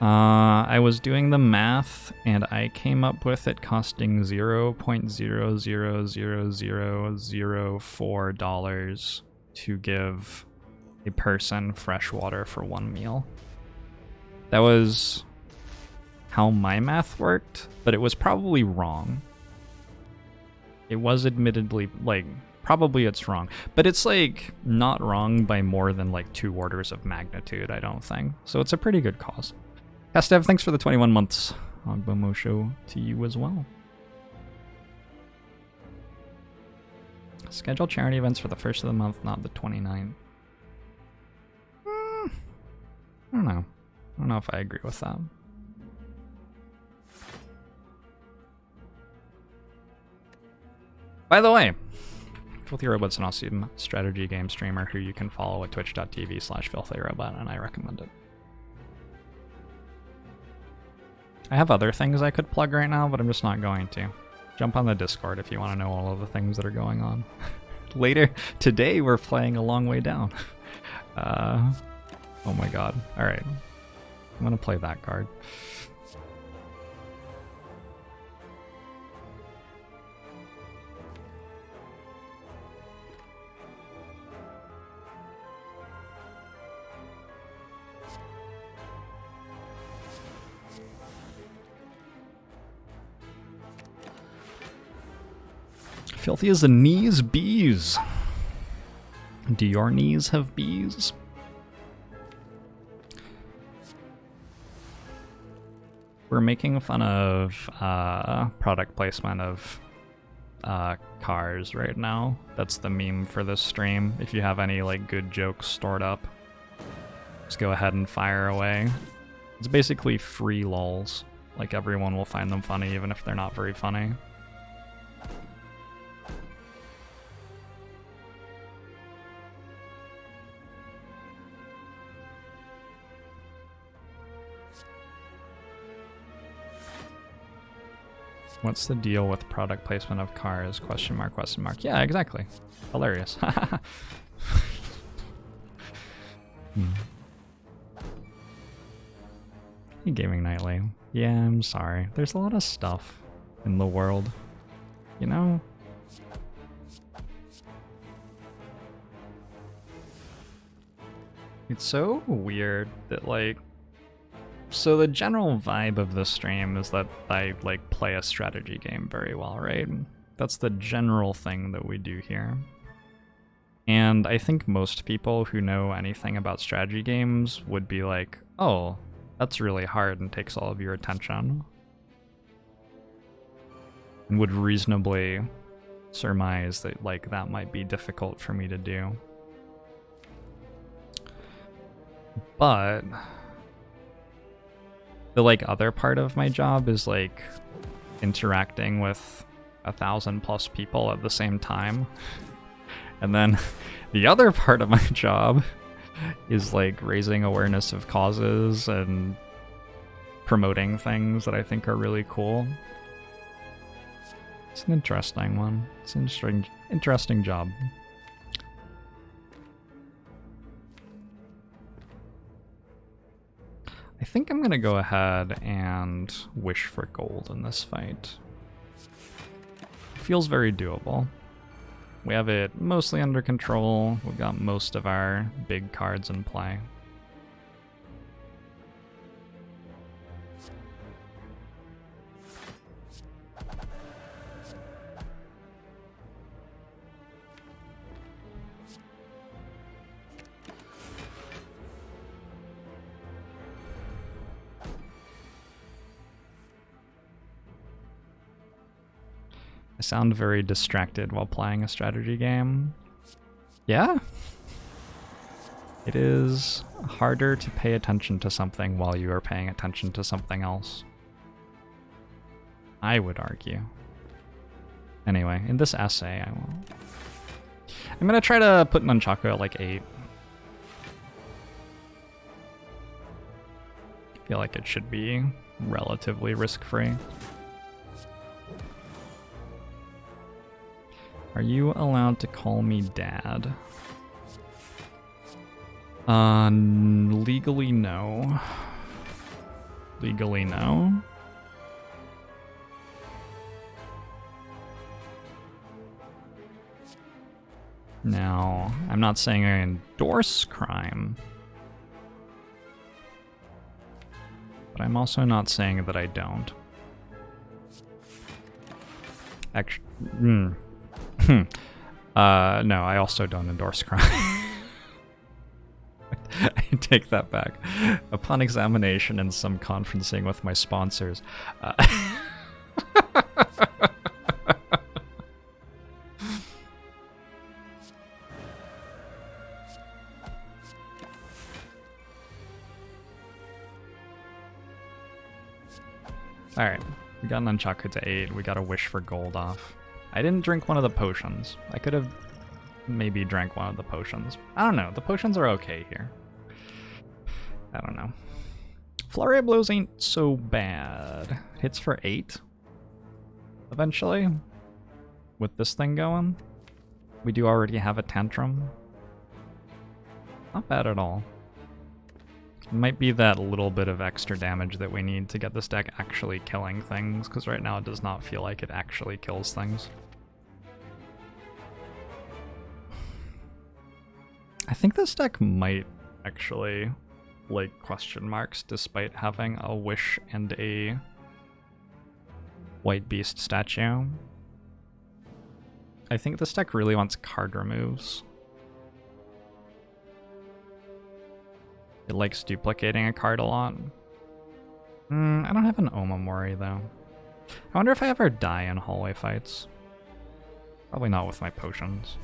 I was doing the math, and I came up with it costing $0.0000004 to give a person fresh water for one meal. That was how my math worked, but it was probably wrong. It was admittedly, like, probably it's wrong. But it's, like, not wrong by more than, like, 2 orders of magnitude, I don't think. So it's a pretty good cause. Castev, thanks for the 21 months. Ogbomo show to you as well. Schedule charity events for the 1st of the month, not the 29th. I don't know. I don't know if I agree with that. By the way, Filthy Robot's an awesome strategy game streamer who you can follow at twitch.tv/filthyrobot, and I recommend it. I have other things I could plug right now, but I'm just not going to. Jump on the Discord if you want to know all of the things that are going on. Later today, we're playing A Long Way Down. Oh my god. Alright. I'm gonna play that card. Filthy as the knees bees. Do your knees have bees? We're making fun of product placement of cars right now. That's the meme for this stream. If you have any like good jokes stored up, just go ahead and fire away. It's basically free lols. Like everyone will find them funny even if they're not very funny. What's the deal with product placement of cars? Question mark, question mark. Yeah, exactly. Hilarious. Hey, Gaming Nightly. Yeah, I'm sorry. There's a lot of stuff in the world. You know? It's so weird that, like... So the general vibe of the stream is that I, like, play a strategy game very well, right? That's the general thing that we do here. And I think most people who know anything about strategy games would be like, oh, that's really hard and takes all of your attention. And would reasonably surmise that, like, that might be difficult for me to do. But the, like, other part of my job is, like, interacting with 1,000+ people at the same time. And then the other part of my job is, like, raising awareness of causes and promoting things that I think are really cool. It's an interesting one. It's an interesting job. I think I'm gonna go ahead and wish for gold in this fight. Feels very doable. We have it mostly under control. We've got most of our big cards in play. I sound very distracted while playing a strategy game. Yeah? It is harder to pay attention to something while you are paying attention to something else. I would argue. Anyway, in this essay, I'm gonna try to put Nunchaku at like 8. I feel like it should be relatively risk-free. Are you allowed to call me Dad? Legally no. Legally no. Now, I'm not saying I endorse crime, but I'm also not saying that I don't. Actually, no, I also don't endorse crime. I take that back. Upon examination and some conferencing with my sponsors, Alright, we got Nunchaku to 8, we got a wish for gold off. I didn't drink one of the potions. I could have maybe drank one of the potions. I don't know, the potions are okay here. I don't know. Flurry of Blows ain't so bad. Hits for 8. Eventually. With this thing going. We do already have a Tantrum. Not bad at all. It might be that little bit of extra damage that we need to get this deck actually killing things, because right now it does not feel like it actually kills things. I think this deck might actually like question marks despite having a wish and a white beast statue. I think this deck really wants card removes. It likes duplicating a card a lot. I don't have an Omamori though. I wonder if I ever die in hallway fights. Probably not with my potions.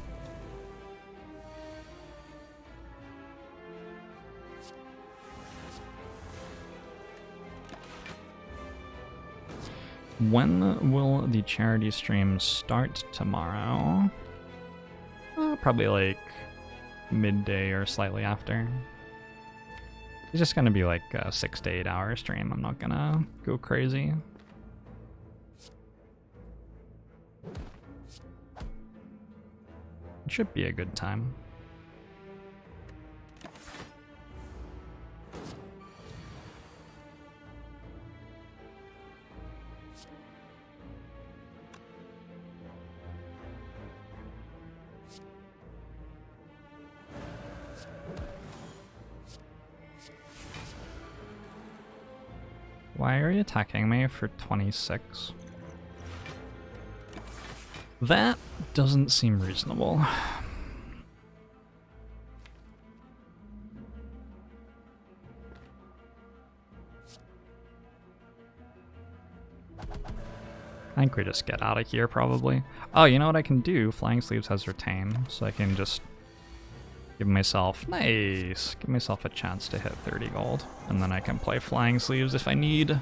When will the charity stream start tomorrow? Probably like midday or slightly after. It's just gonna be like a 6 to 8 hour stream. I'm not gonna go crazy. It should be a good time. Why are you attacking me for 26? That doesn't seem reasonable. I think we just get out of here, probably. Oh, you know what I can do? Flying Sleeves has Retain, so I can just give myself... Nice! Give myself a chance to hit 30 gold. And then I can play Flying Sleeves if I need.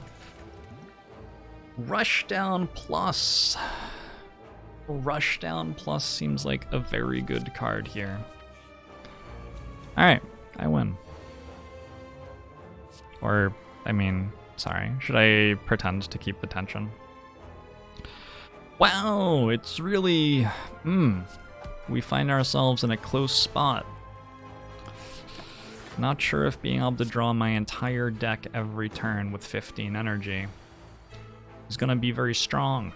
Rushdown Plus. Rushdown Plus seems like a very good card here. Alright, I win. Or, I mean, sorry. Should I pretend to keep the tension? Wow, it's really... we find ourselves in a close spot. Not sure if being able to draw my entire deck every turn with 15 energy is gonna be very strong.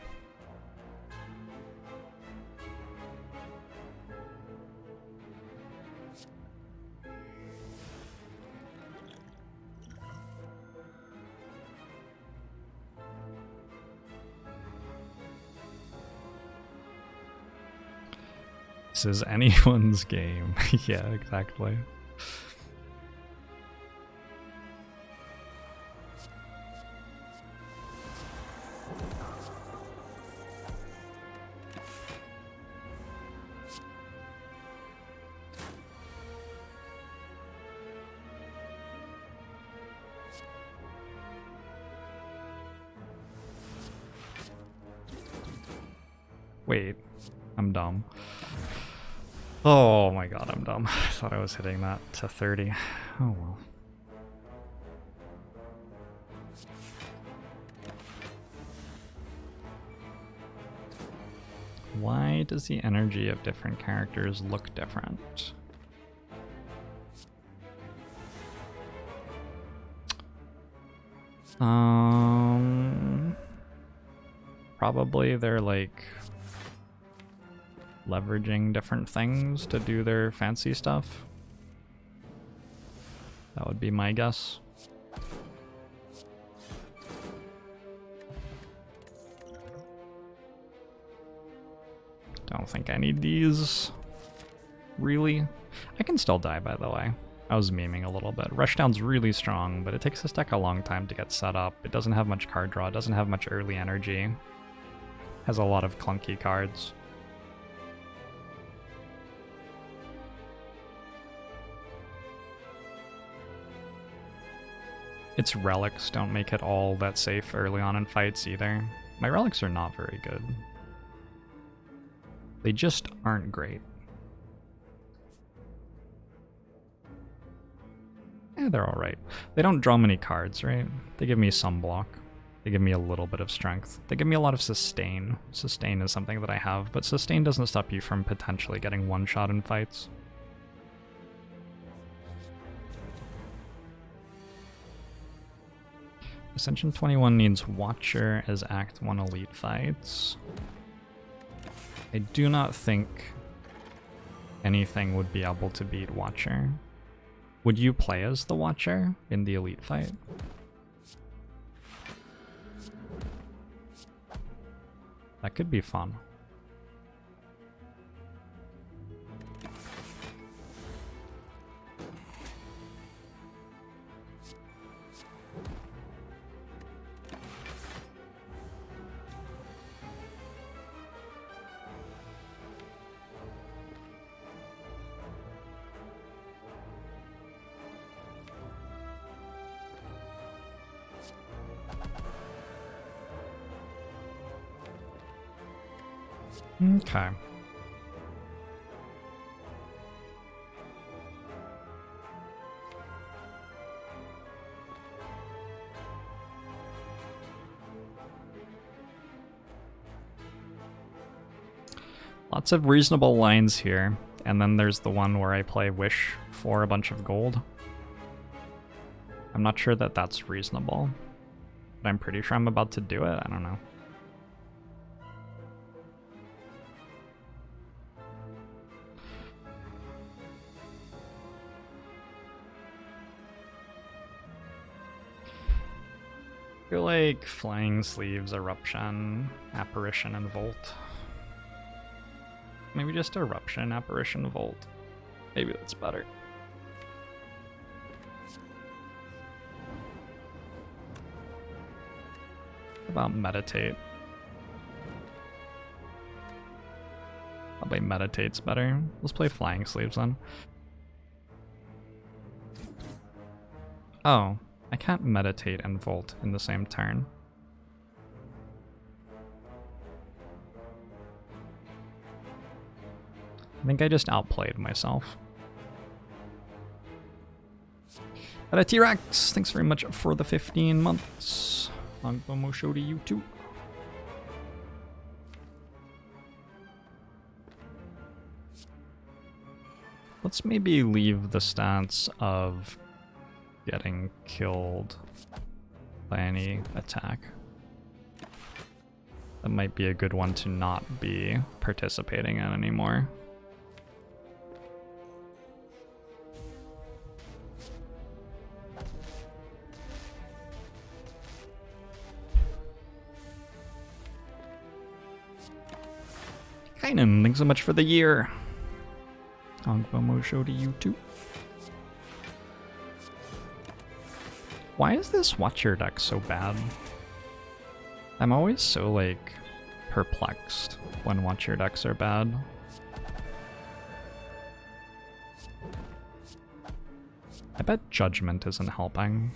This is anyone's game. Yeah, exactly. Wait, I'm dumb. Oh my god, I'm dumb. I thought I was hitting that to 30. Oh well. Why does the energy of different characters look different? Probably they're like leveraging different things to do their fancy stuff. That would be my guess. Don't think I need these. Really? I can still die, by the way. I was memeing a little bit. Rushdown's really strong, but it takes this deck a long time to get set up. It doesn't have much card draw, it doesn't have much early energy. Has a lot of clunky cards. Its relics don't make it all that safe early on in fights either. My relics are not very good. They just aren't great. Yeah, they're alright. They don't draw many cards, right? They give me some block. They give me a little bit of strength. They give me a lot of sustain. Sustain is something that I have, but sustain doesn't stop you from potentially getting one shot in fights. Ascension 21 needs Watcher as Act 1 Elite fights. I do not think anything would be able to beat Watcher. Would you play as the Watcher in the Elite fight? That could be fun. Okay. Lots of reasonable lines here, and then there's the one where I play Wish for a bunch of gold. I'm not sure that that's reasonable, but I'm pretty sure I'm about to do it. I don't know. I feel like Flying Sleeves, Eruption, Apparition, and Volt. Maybe just Eruption, Apparition, Volt. Maybe that's better. What about Meditate? Probably Meditate's better. Let's play Flying Sleeves then. Oh, I can't Meditate and Volt in the same turn. I think I just outplayed myself. But T-Rex, thanks very much for the 15 months. Angbomo show to you too. Let's maybe leave the stance of getting killed by any attack. That might be a good one to not be participating in anymore. Kainen, thanks so much for the year. Angbomo show to you too. Why is this Watcher deck so bad? I'm always so, like, perplexed when Watcher decks are bad. I bet Judgment isn't helping.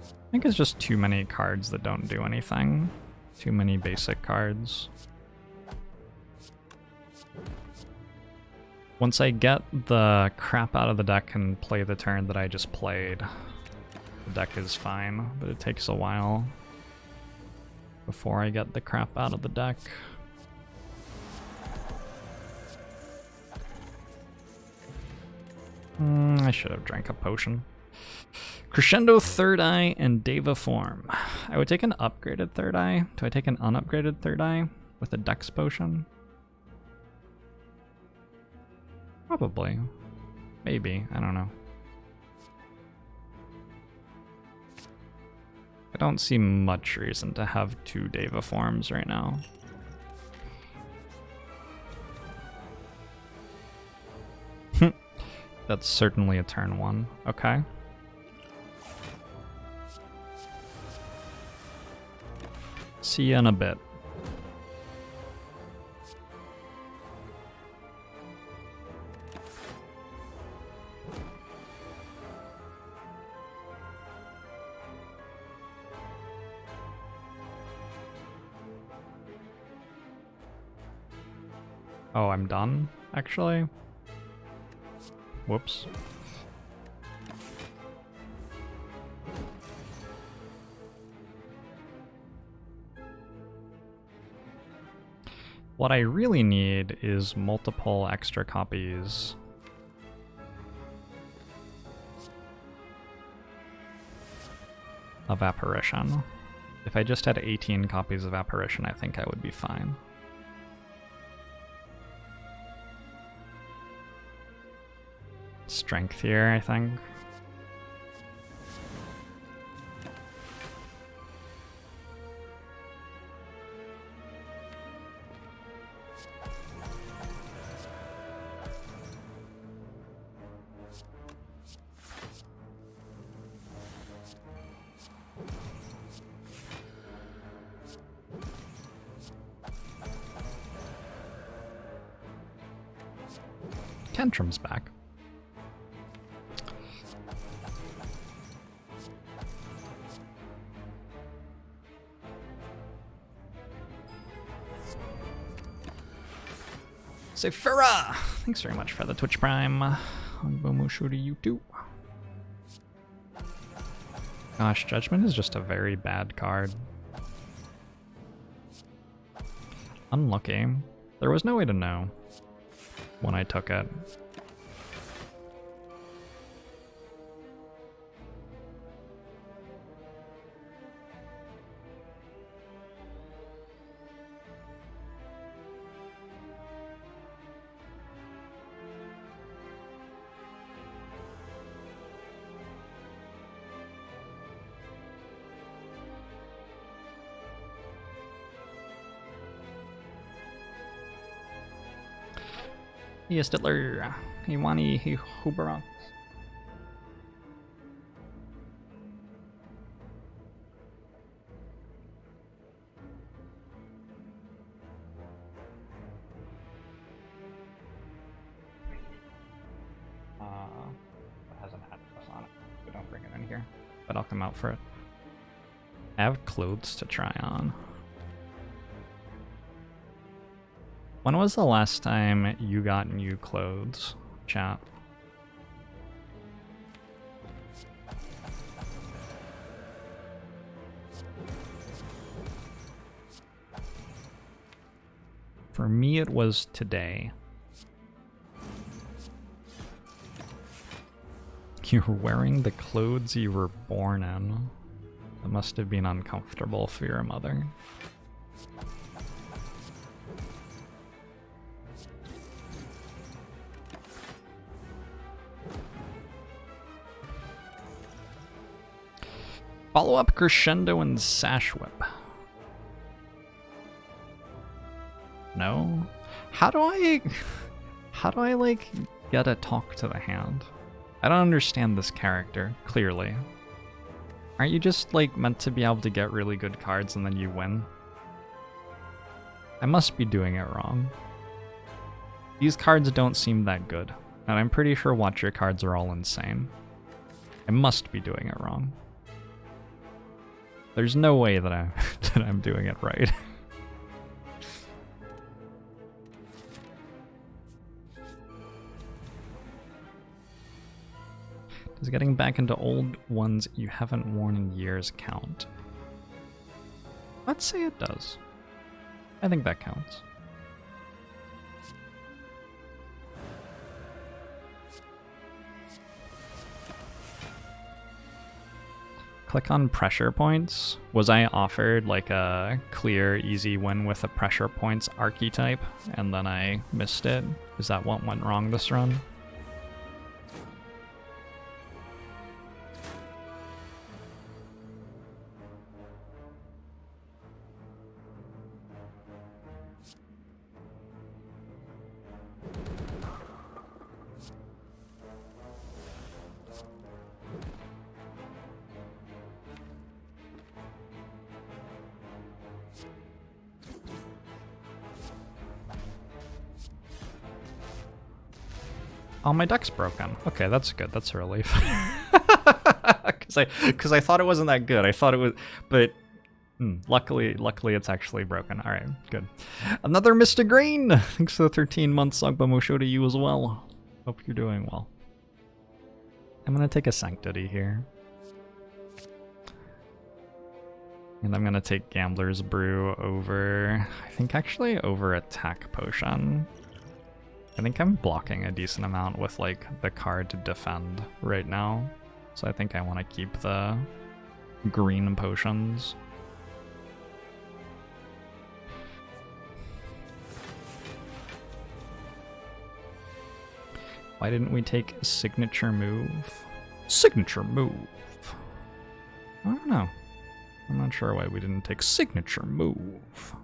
I think it's just too many cards that don't do anything. Too many basic cards. Once I get the crap out of the deck and play the turn that I just played, the deck is fine, but it takes a while before I get the crap out of the deck. I should have drank a potion. Crescendo Third Eye and Deva Form. I would take an upgraded Third Eye. Do I take an unupgraded Third Eye with a Dex potion? Probably. Maybe. I don't know. I don't see much reason to have two Deva Forms right now. That's certainly a turn one. Okay. See you in a bit. Oh, I'm done, actually? Whoops. What I really need is multiple extra copies of Apparition. If I just had 18 copies of Apparition, I think I would be fine. Strength here, I think. Tantrum's back. Sephira! Thanks very much for the Twitch Prime. Agbomusho to you too. Gosh, Judgment is just a very bad card. Unlucky. There was no way to know when I took it. Yes, Dittler. Iwani Huberon. It hasn't had plus on it, so don't bring it in here. But I'll come out for it. I have clothes to try on. When was the last time you got new clothes, chat? For me, it was today. You're wearing the clothes you were born in. That must have been uncomfortable for your mother. Follow up Crescendo and Sash Whip. No? How do I like get a talk to the hand? I don't understand this character, clearly. Aren't you just like meant to be able to get really good cards and then you win? I must be doing it wrong. These cards don't seem that good, and I'm pretty sure Watcher cards are all insane. I must be doing it wrong. There's no way that I'm doing it right. Does getting back into old ones you haven't worn in years count? Let's say it does. I think that counts. Click on pressure points. Was I offered like a clear, easy win with a pressure points archetype, and then I missed it? Is that what went wrong this run? Oh, my deck's broken. Okay, that's good. That's a relief. Because I thought it wasn't that good. I thought it was, but luckily it's actually broken. All right, good. Another Mr. Green. Thanks for the 13 months, Agbomusho, to you as well. Hope you're doing well. I'm gonna take a Sanctity here, and I'm gonna take Gambler's Brew over. I think actually over Attack Potion. I think I'm blocking a decent amount with like the card to defend right now. So I think I want to keep the green potions. Why didn't we take signature move? Signature move. I don't know. I'm not sure why we didn't take signature move.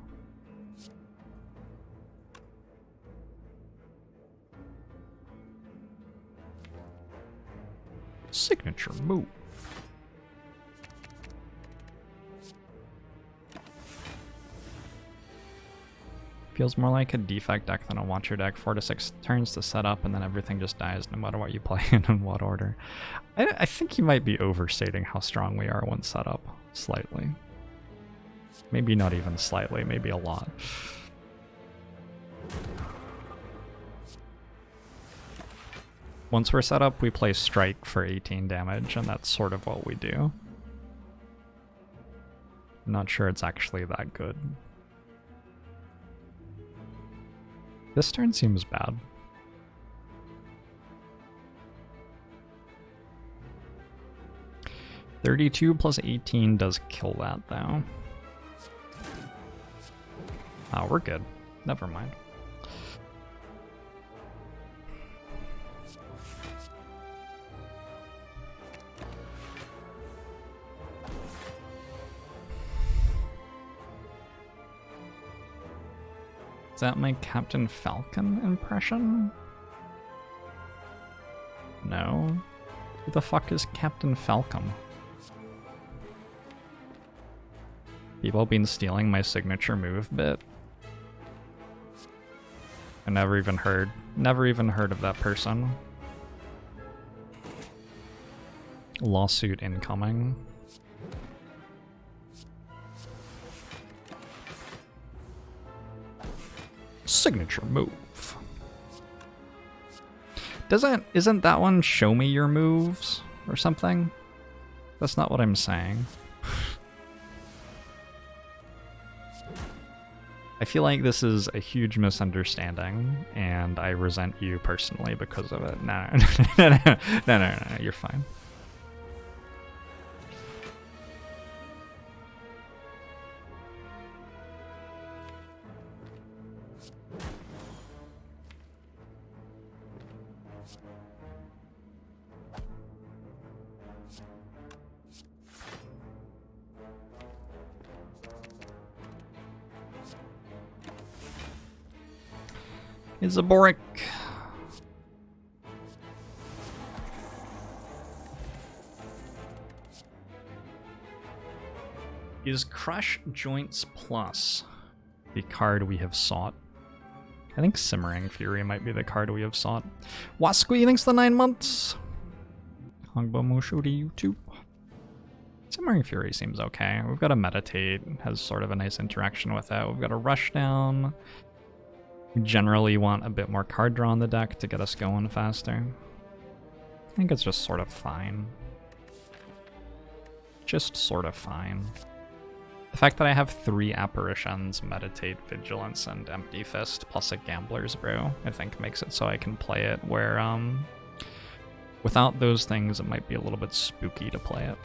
Signature move. Feels more like a defect deck than a Watcher deck. 4 to 6 turns to set up, and then everything just dies no matter what you play and in what order. I think you might be overstating how strong we are when set up. Slightly. Maybe not even slightly, maybe a lot. Once we're set up, we play Strike for 18 damage, and that's sort of what we do. I'm not sure it's actually that good. This turn seems bad. $32 plus 18 does kill that, though. Oh, we're good. Never mind. Is that my Captain Falcon impression? No. Who the fuck is Captain Falcon? People been stealing my signature move bit. I never even heard of that person. Lawsuit incoming. Signature move. Isn't that one show me your moves or something? That's not what I'm saying. I feel like this is a huge misunderstanding, and I resent you personally because of it. No, no, you're fine. It's a Boric. Is Crush Joints Plus the card we have sought? I think Simmering Fury might be the card we have sought. Wasqui, thanks for the 9 months. Hongbo Mushu to YouTube. Simmering Fury seems okay. We've got a Meditate, has sort of a nice interaction with it. We've got a Rush Down. We generally want a bit more card draw on the deck to get us going faster. I think it's just sort of fine. Just sort of fine. The fact that I have 3 Apparitions, Meditate, Vigilance, and Empty Fist, plus a Gambler's Brew, I think makes it so I can play it where, without those things, it might be a little bit spooky to play it.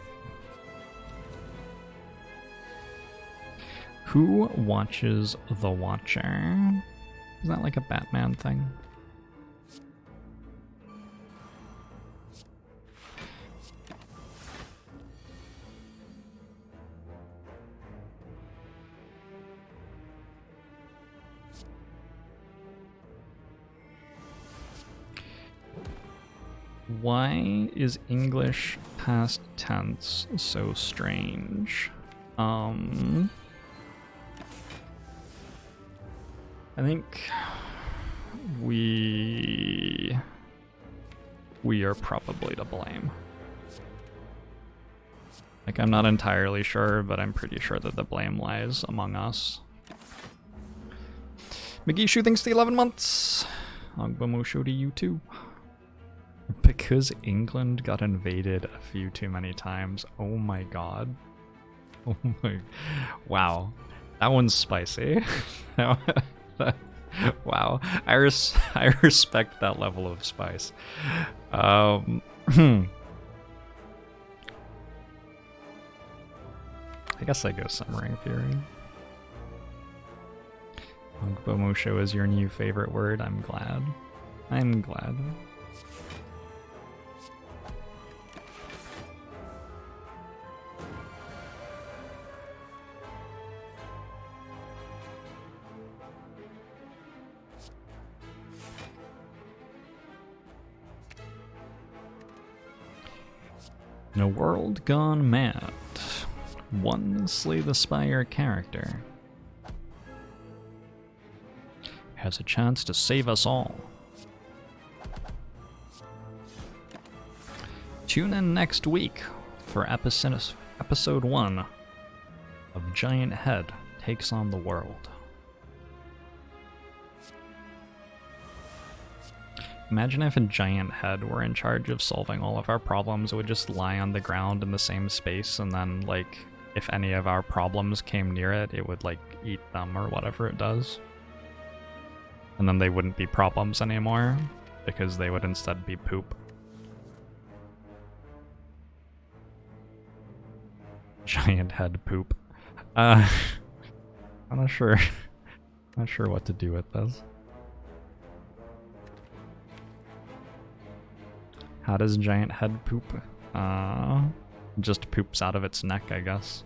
Who watches The Watcher? Is that like a Batman thing? Why is English past tense so strange? I think we are probably to blame. Like, I'm not entirely sure, but I'm pretty sure that the blame lies among us. Magishu thanks the 11 months. Agbamusho to you too. Because England got invaded a few too many times. Oh my god. Oh my... Wow. That one's spicy. Wow. I respect that level of spice. I guess I go Summering Fury. Agbamusho is your new favorite word. I'm glad. I'm glad. In a world gone mad, one Slay the Spire character has a chance to save us all. Tune in next week for episode 1 of Giant Head Takes on the World. Imagine if a giant head were in charge of solving all of our problems. It would just lie on the ground in the same space, and then, like, if any of our problems came near it, it would, like, eat them or whatever it does. And then they wouldn't be problems anymore, because they would instead be poop. Giant head poop. I'm not sure. Not sure what to do with this. How does giant head poop? Just poops out of its neck, I guess.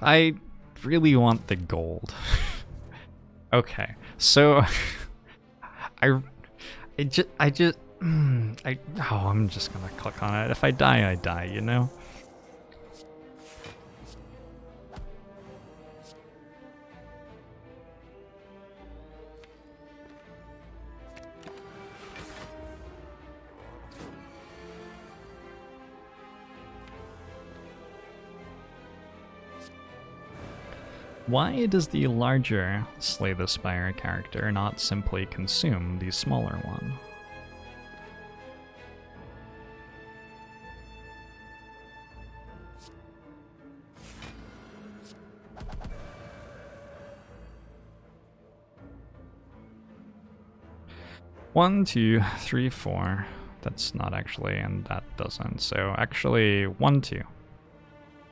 I really want the gold. Okay, so I'm just gonna click on it. If I die, I die, you know? Why does the larger Slay the Spire character not simply consume the smaller one? One, 2, 3, 4. That's not actually, and that doesn't. So actually, 1, 2,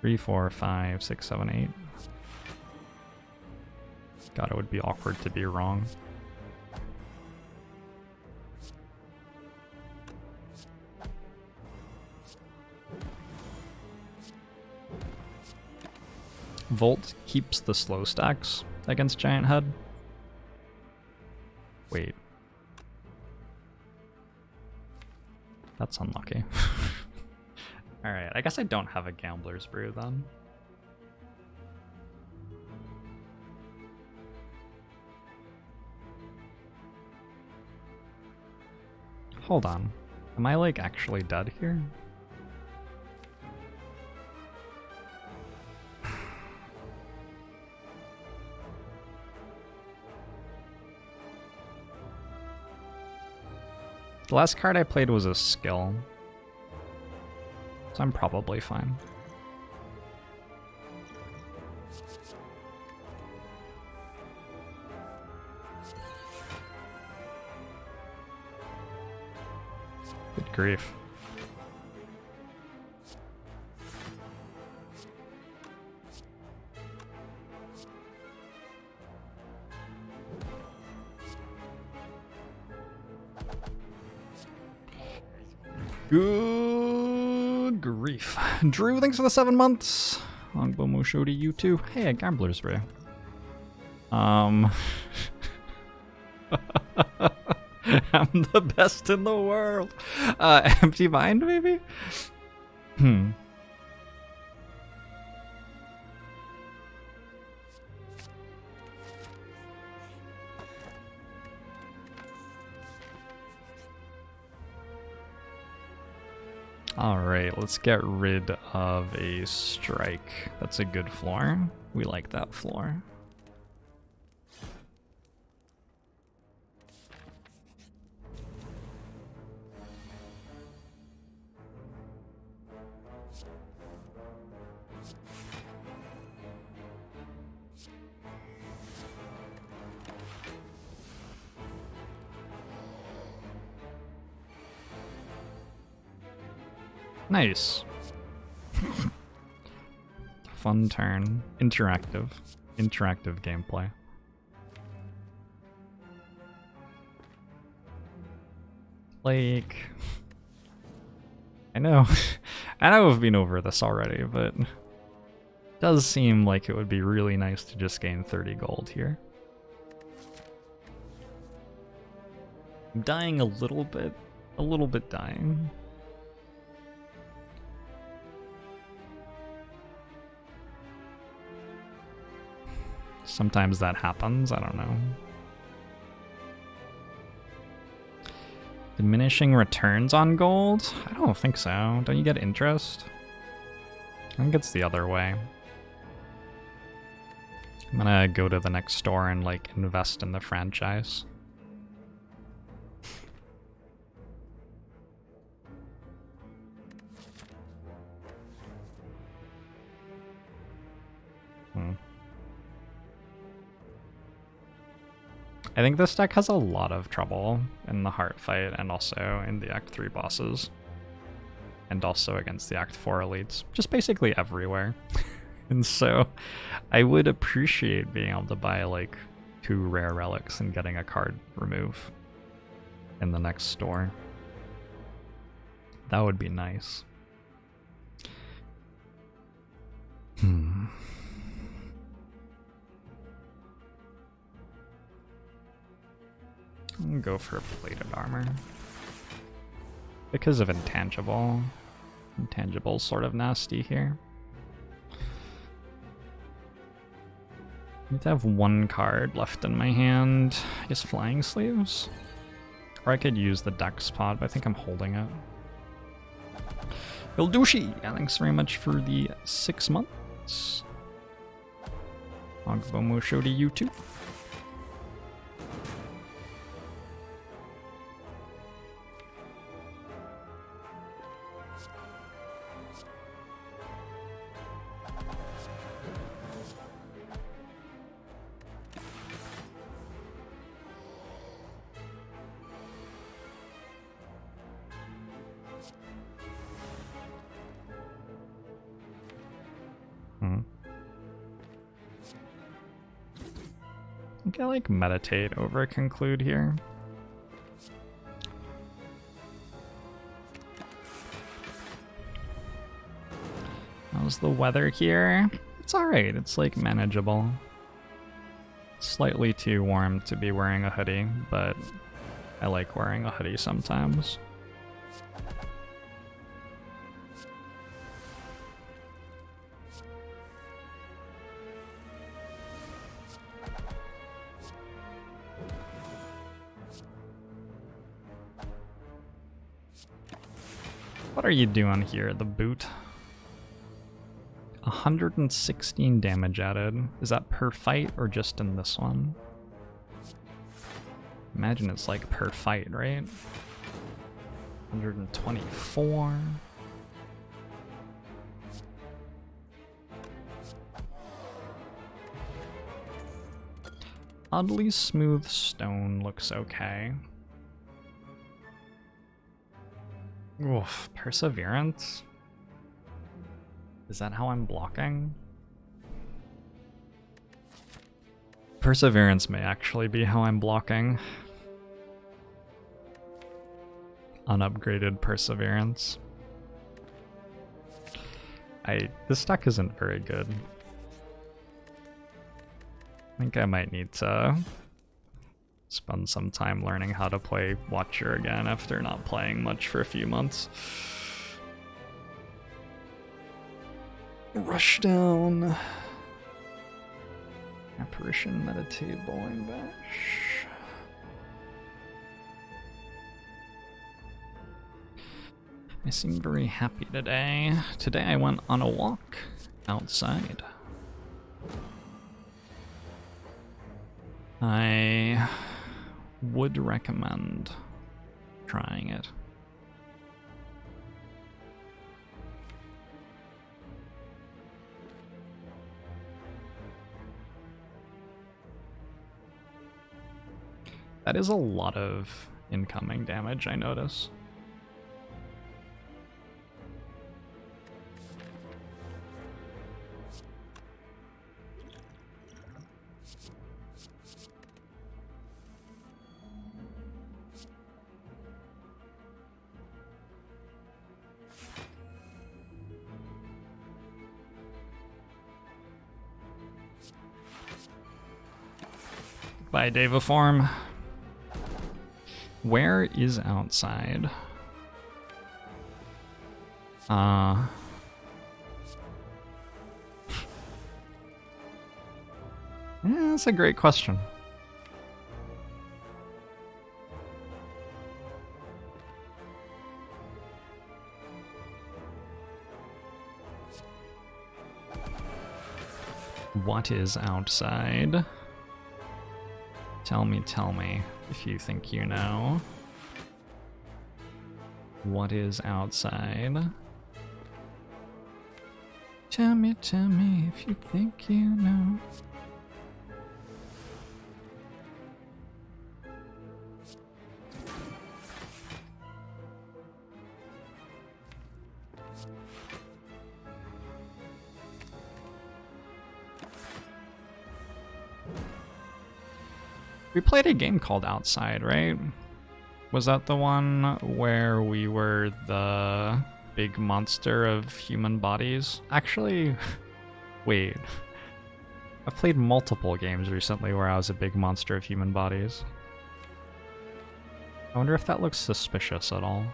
3, 4, 5, 6, 7, 8. God, it would be awkward to be wrong. Volt keeps the slow stacks against Giant Head. Wait. That's unlucky. Alright, I guess I don't have a Gambler's Brew then. Hold on. Am I, like, actually dead here? The last card I played was a skill, so I'm probably fine. Good grief. Good grief. Drew, thanks for the 7 months. Longbow show to you too. Hey, a Gambler's Brew. I'm the best in the world. Empty Mind, maybe? Alright, let's get rid of a strike. That's a good floor. We like that floor. Nice. Fun turn. Interactive. Interactive gameplay. Like... I know I've been over this already, but it does seem like it would be really nice to just gain 30 gold here. I'm dying a little bit dying. Sometimes that happens, I don't know. Diminishing returns on gold? I don't think so. Don't you get interest? I think it's the other way. I'm gonna go to the next store and like invest in the franchise. I think this deck has a lot of trouble in the heart fight and also in the Act 3 bosses. And also against the Act 4 elites. Just basically everywhere. And so I would appreciate being able to buy like 2 rare relics and getting a card remove in the next store. That would be nice. I'll go for plated armor. Because of intangible. Intangible's sort of nasty here. I need to have 1 card left in my hand. I guess Flying Sleeves? Or I could use the Dex pod, but I think I'm holding it. Ildushi! Yeah, thanks very much for the 6 months. Ogbomo show to you too. I think I like meditate over conclude here. How's the weather here? It's alright, it's like manageable. Slightly too warm to be wearing a hoodie, but I like wearing a hoodie sometimes. What are you doing here, the boot? 116 damage added. Is that per fight or just in this one? Imagine it's like per fight, right? 124. Oddly smooth stone looks okay. Oof, perseverance? Is that how I'm blocking? Perseverance may actually be how I'm blocking. Unupgraded perseverance. This deck isn't very good. I think I might need to spend some time learning how to play Watcher again after not playing much for a few months. Rushdown. Apparition, Meditate, Bowling Bash. I seem very happy today. Today I went on a walk outside. I would recommend trying it. That is a lot of incoming damage, I notice. Bye, Daviform. Where is outside? Yeah, that's a great question. What is outside? Tell me if you think you know. What is outside? Tell me if you think you know. We played a game called Outside, right? Was that the one where we were the big monster of human bodies? Actually, wait. I've played multiple games recently where I was a big monster of human bodies. I wonder if that looks suspicious at all.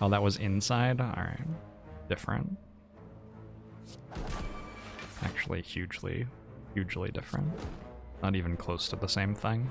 Oh, that was inside? Alright. Different. Actually, hugely different. Not even close to the same thing.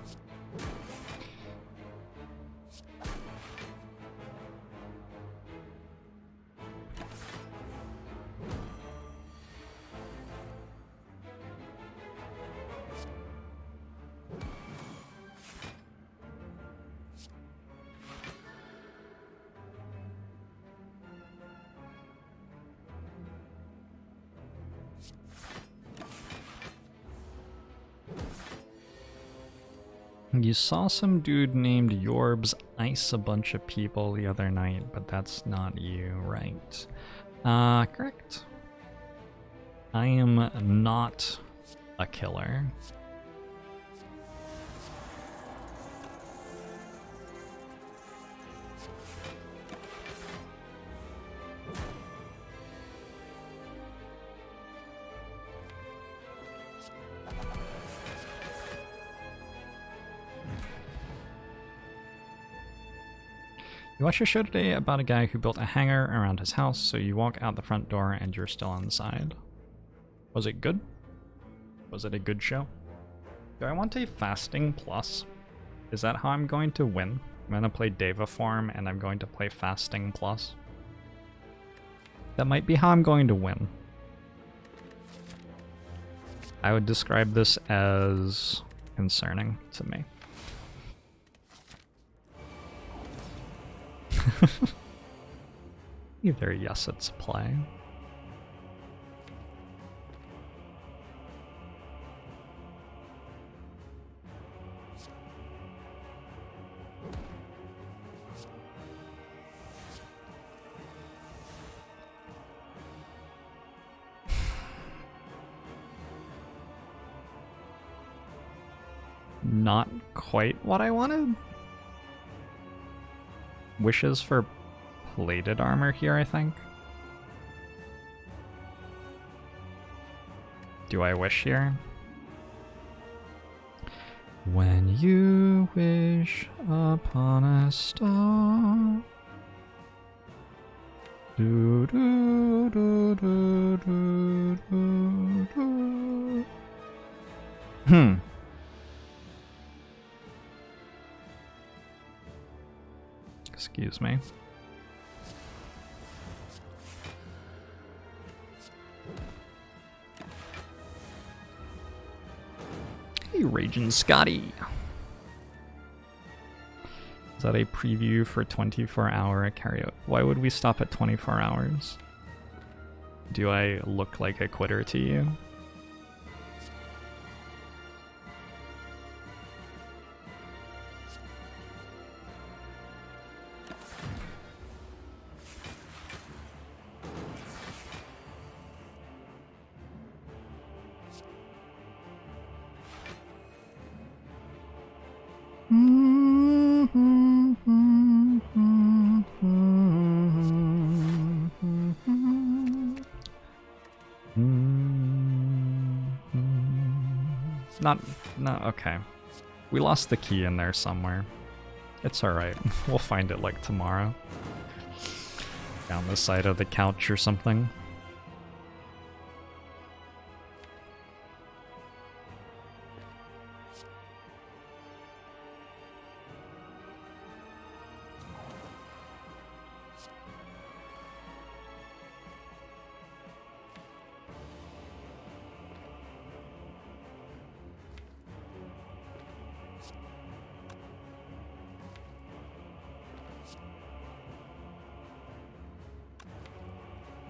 You saw some dude named Jorbs ice a bunch of people the other night, but that's not you, right? Correct. I am not a killer. You watched a show today about a guy who built a hangar around his house, so you walk out the front door and you're still inside. Was it good? Was it a good show? Do I want a fasting plus? Is that how I'm going to win? I'm going to play Deva form and I'm going to play fasting plus. That might be how I'm going to win. I would describe this as concerning to me. Either yes, it's play. Not quite what I wanted. Wishes for plated armor here, I think. Do I wish here? When you wish upon a star. Do, do, do, do, do, do, do. Excuse me. Hey, Raging Scotty. Is that a preview for 24-hour karaoke? Why would we stop at 24 hours? Do I look like a quitter to you? No, okay. We lost the key in there somewhere. It's alright. We'll find it like tomorrow. Down the side of the couch or something.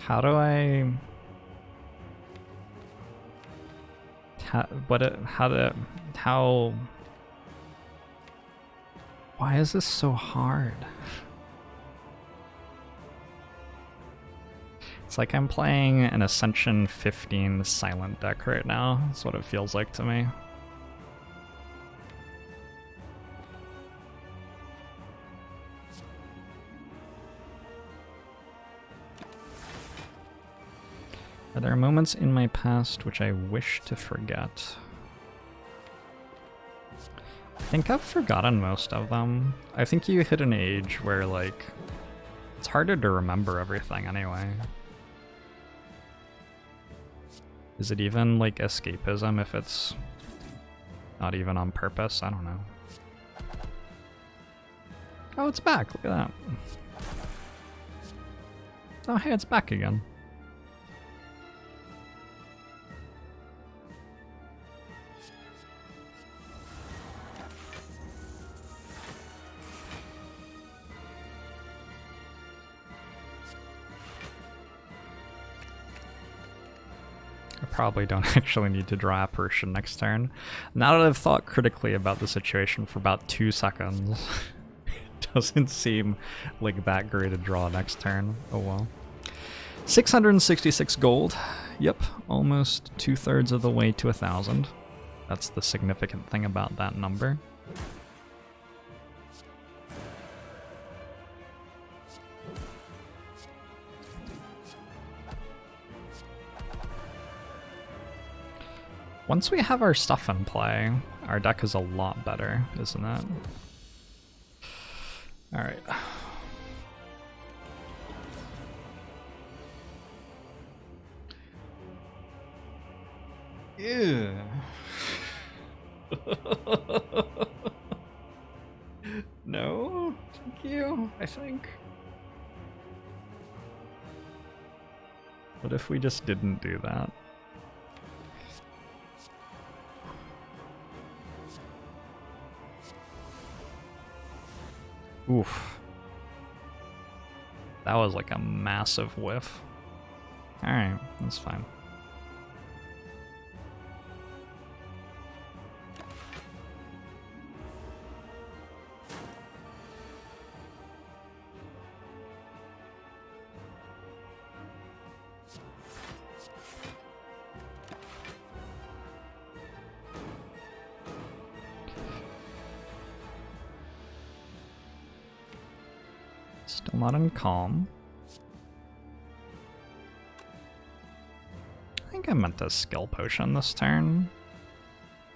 How do I... How... Why is this so hard? It's like I'm playing an Ascension 15 silent deck right now. That's what it feels like to me. Are there moments in my past which I wish to forget? I think I've forgotten most of them. I think you hit an age where, like, it's harder to remember everything anyway. Is it even, like, escapism if it's not even on purpose? I don't know. Oh, it's back. Look at that. Oh, hey, it's back again. Probably don't actually need to draw Apparition next turn. Now that I've thought critically about the situation for about 2 seconds, it doesn't seem like that great a draw next turn. Oh well. 666 gold. Yep, almost 2/3 of the way to 1,000. That's the significant thing about that number. Once we have our stuff in play, our deck is a lot better, isn't it? Alright. Ew. No, thank you, I think. What if we just didn't do that? Oof. That was like a massive whiff. Alright, that's fine. Still not in calm. I think I meant to skill potion this turn.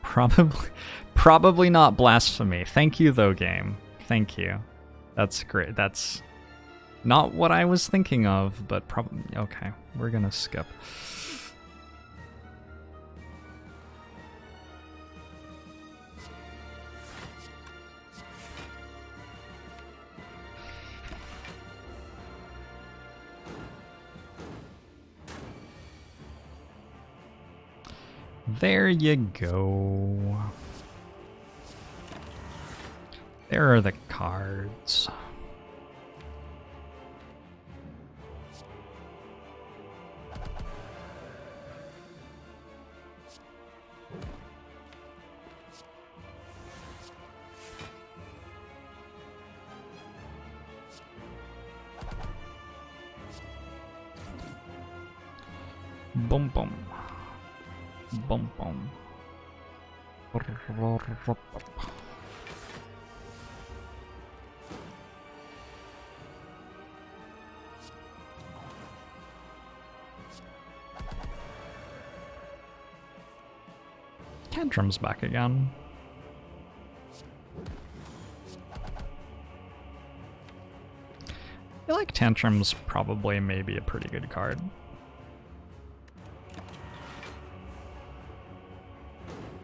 Probably not blasphemy. Thank you though, game. Thank you. That's great. That's not what I was thinking of, but probably okay. We're gonna skip. There you go. There are the cards. Boom boom. Bum bum. Tantrum's back again. I feel like Tantrum's probably maybe a pretty good card.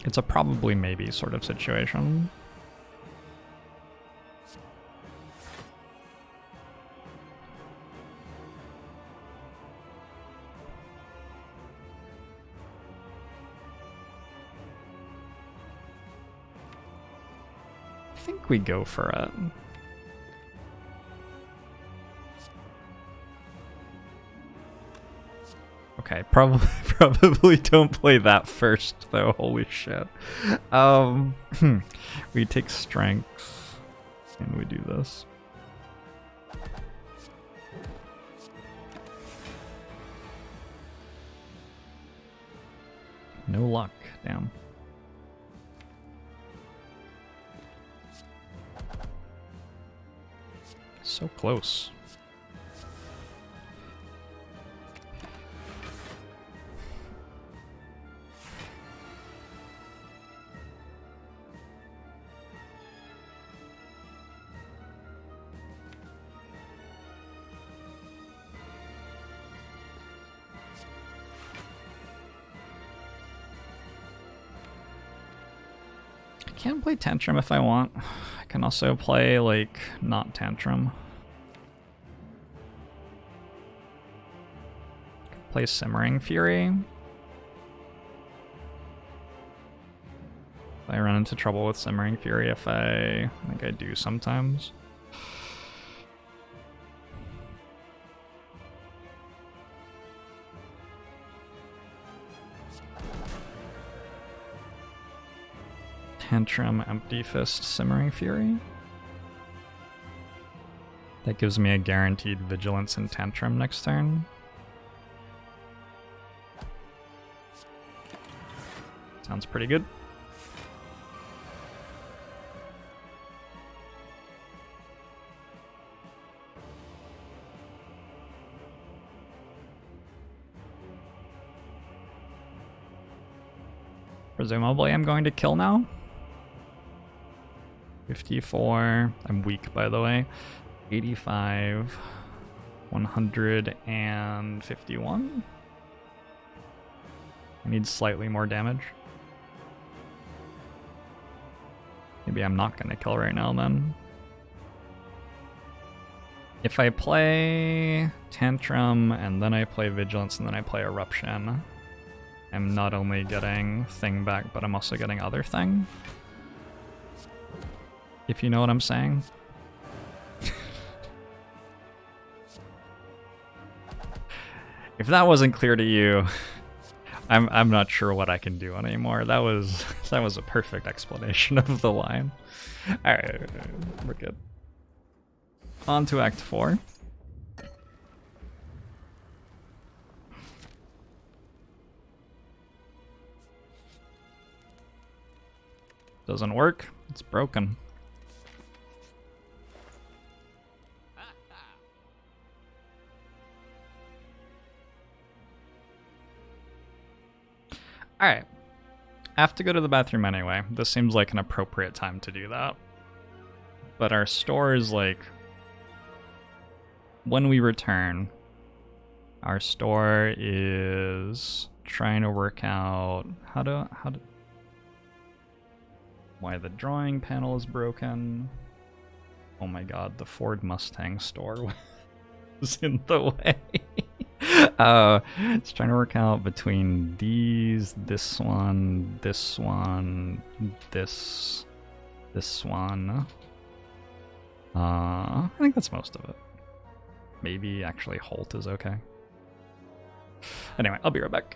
It's a probably maybe sort of situation. I think we go for it. Okay, probably don't play that first though. Holy shit. We take strength and we do this. No luck, damn. So close. I can play Tantrum if I want. I can also play, like, not Tantrum. Play Simmering Fury. I run into trouble with Simmering Fury if I think I do sometimes. Tantrum, Empty Fist, Simmering Fury. That gives me a guaranteed Vigilance and Tantrum next turn. Sounds pretty good. Presumably I'm going to kill now. 54. I'm weak, by the way. 85. 151. I need slightly more damage. Maybe I'm not gonna kill right now then. If I play Tantrum and then I play Vigilance and then I play Eruption, I'm not only getting Thing back, but I'm also getting other Thing. If you know what I'm saying. If that wasn't clear to you, I'm not sure what I can do anymore. That was a perfect explanation of the line. Alright, we're good. On to Act 4. Doesn't work. It's broken. Alright. I have to go to the bathroom anyway. This seems like an appropriate time to do that. But our store is like... When we return, our store is trying to work out how to... Why the drawing panel is broken. Oh my god, the Ford Mustang store was in the way. It's trying to work out between these, this one, this one, this one. I think that's most of it. Maybe actually Holt is okay. Anyway, I'll be right back.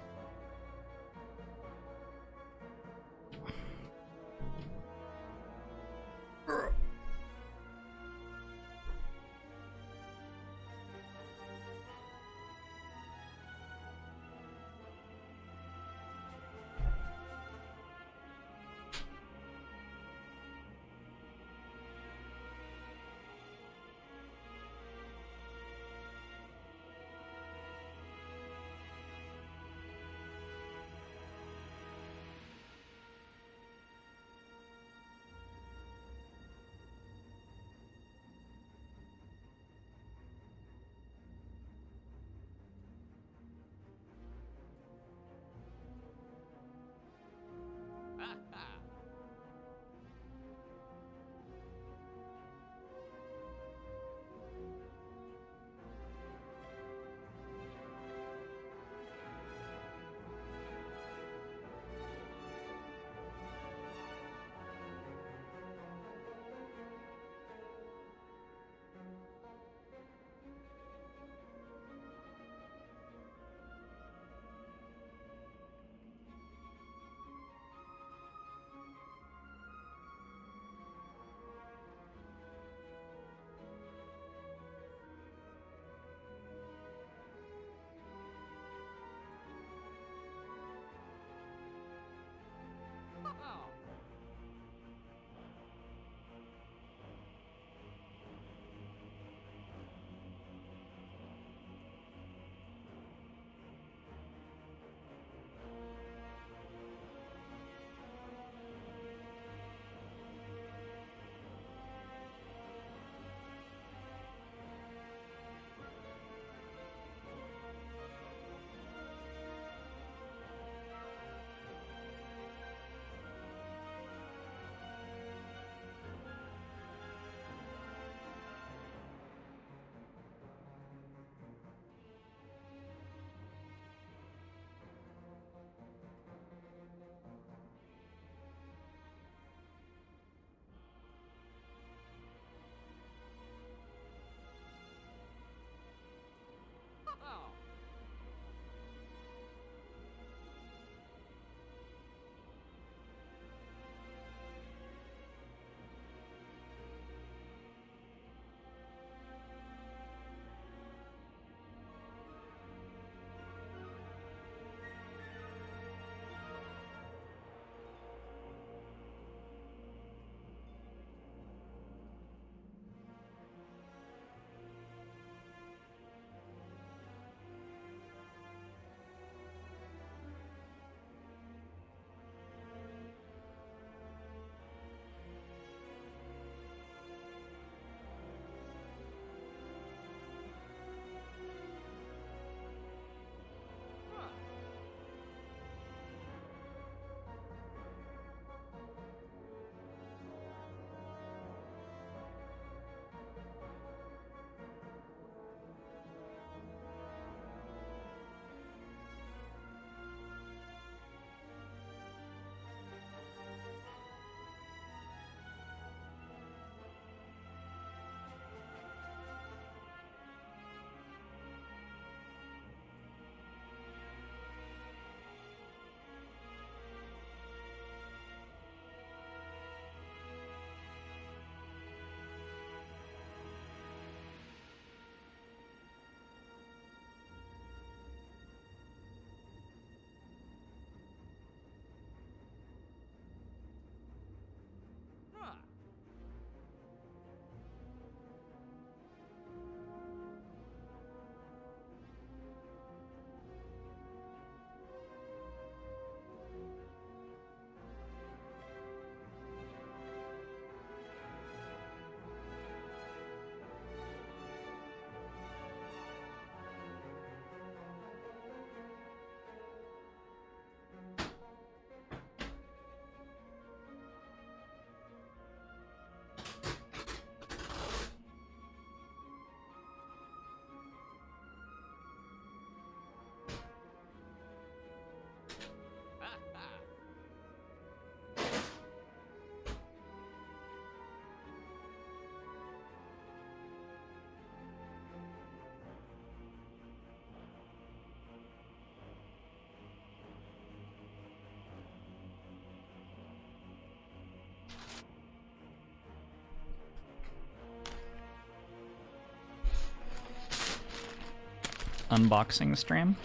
unboxing stream.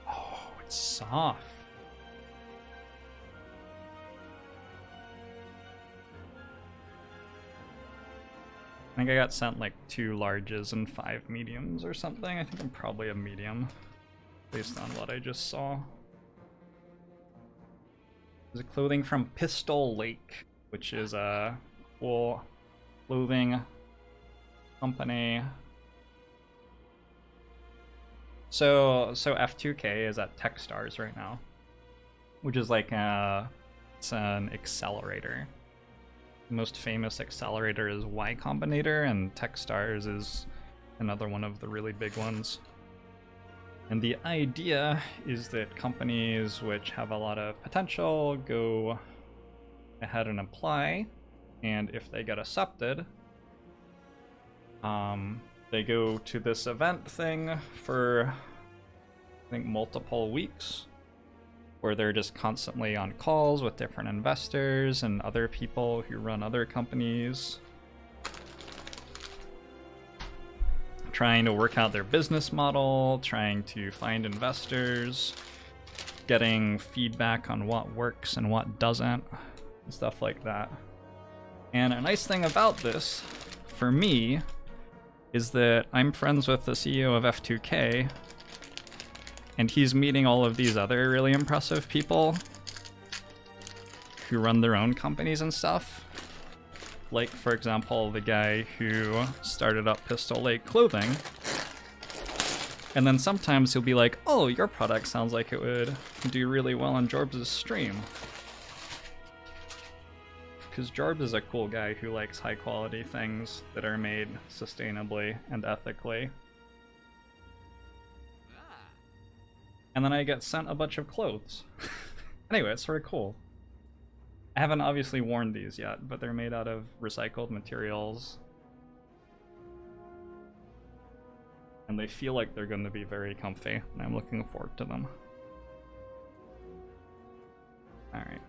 Oh, it's soft. I think I got sent like 2 larges and 5 mediums or something. I think I'm probably a medium based on what I just saw. There's a clothing from Pistol Lake, which is a cool clothing company. So F2K is at Techstars right now, which is like it's an accelerator. The most famous accelerator is Y Combinator, and Techstars is another one of the really big ones. And the idea is that companies which have a lot of potential go ahead and apply, and if they get accepted, they go to this event thing for, I think, multiple weeks, where they're just constantly on calls with different investors and other people who run other companies, trying to work out their business model, trying to find investors, getting feedback on what works and what doesn't, and stuff like that. And a nice thing about this, for me, is that I'm friends with the CEO of F2K, and he's meeting all of these other really impressive people who run their own companies and stuff. Like, for example, the guy who started up Pistol Lake Clothing. And then sometimes he'll be like, oh, your product sounds like it would do really well on Jorbs' stream. Because Jorbs is a cool guy who likes high quality things that are made sustainably and ethically. And then I get sent a bunch of clothes. Anyway, it's very cool. I haven't obviously worn these yet, but they're made out of recycled materials. And they feel like they're going to be very comfy, and I'm looking forward to them. Alright.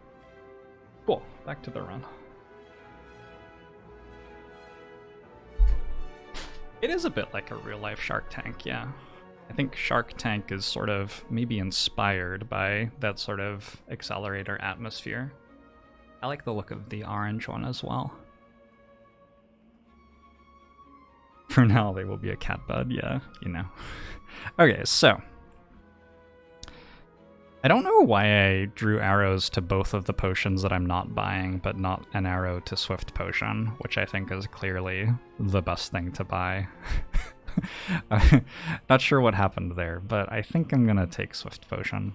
Cool, back to the run. It is a bit like a real-life Shark Tank, yeah. I think Shark Tank is sort of maybe inspired by that sort of accelerator atmosphere. I like the look of the orange one as well. For now, they will be a cat bud, yeah, you know. Okay, so. I don't know why I drew arrows to both of the potions that I'm not buying, but not an arrow to Swift Potion, which I think is clearly the best thing to buy. Not sure what happened there, but I think I'm gonna take Swift Potion.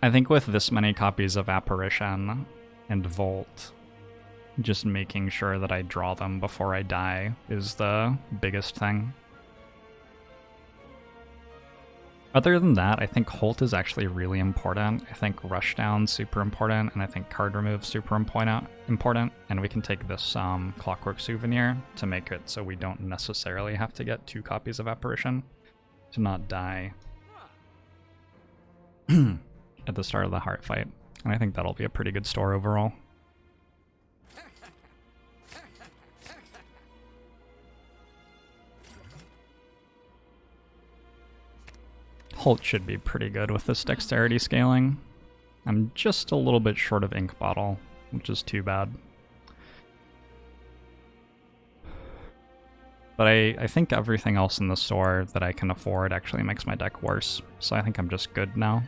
I think with this many copies of Apparition and Volt, just making sure that I draw them before I die is the biggest thing. Other than that, I think Holt is actually really important. I think Rushdown's super important, and I think Card Remove's super important. And we can take this Clockwork Souvenir to make it so we don't necessarily have to get 2 copies of Apparition to not die at the start of the heart fight. And I think that'll be a pretty good store overall. Holt should be pretty good with this dexterity scaling. I'm just a little bit short of Ink Bottle, which is too bad. But I think everything else in the store that I can afford actually makes my deck worse, so I think I'm just good now.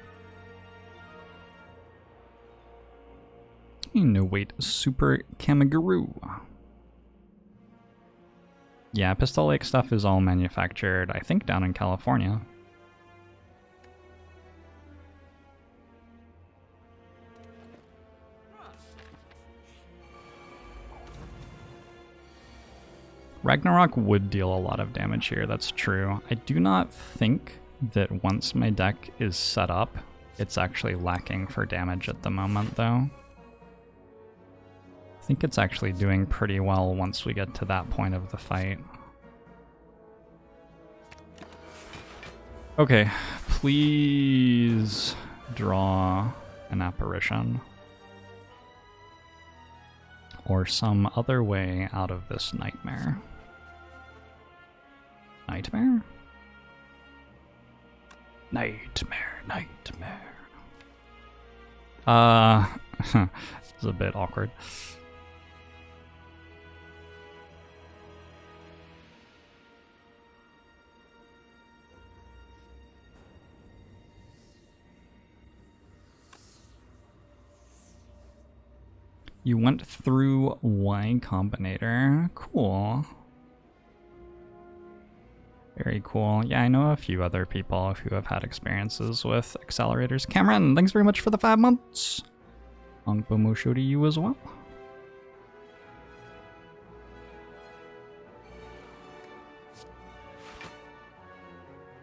No wait, Super Kamiguru. Yeah, Pistol Lake stuff is all manufactured, I think, down in California. Ragnarok would deal a lot of damage here, that's true. I do not think that once my deck is set up, it's actually lacking for damage at the moment, though. I think it's actually doing pretty well once we get to that point of the fight. Okay, please draw an apparition. Or some other way out of this nightmare. Nightmare? Nightmare, nightmare. It's a bit awkward. You went through Y Combinator. Cool. Very cool. Yeah, I know a few other people who have had experiences with accelerators. Cameron, thanks very much for the 5 months. Ongbomusho to you as well.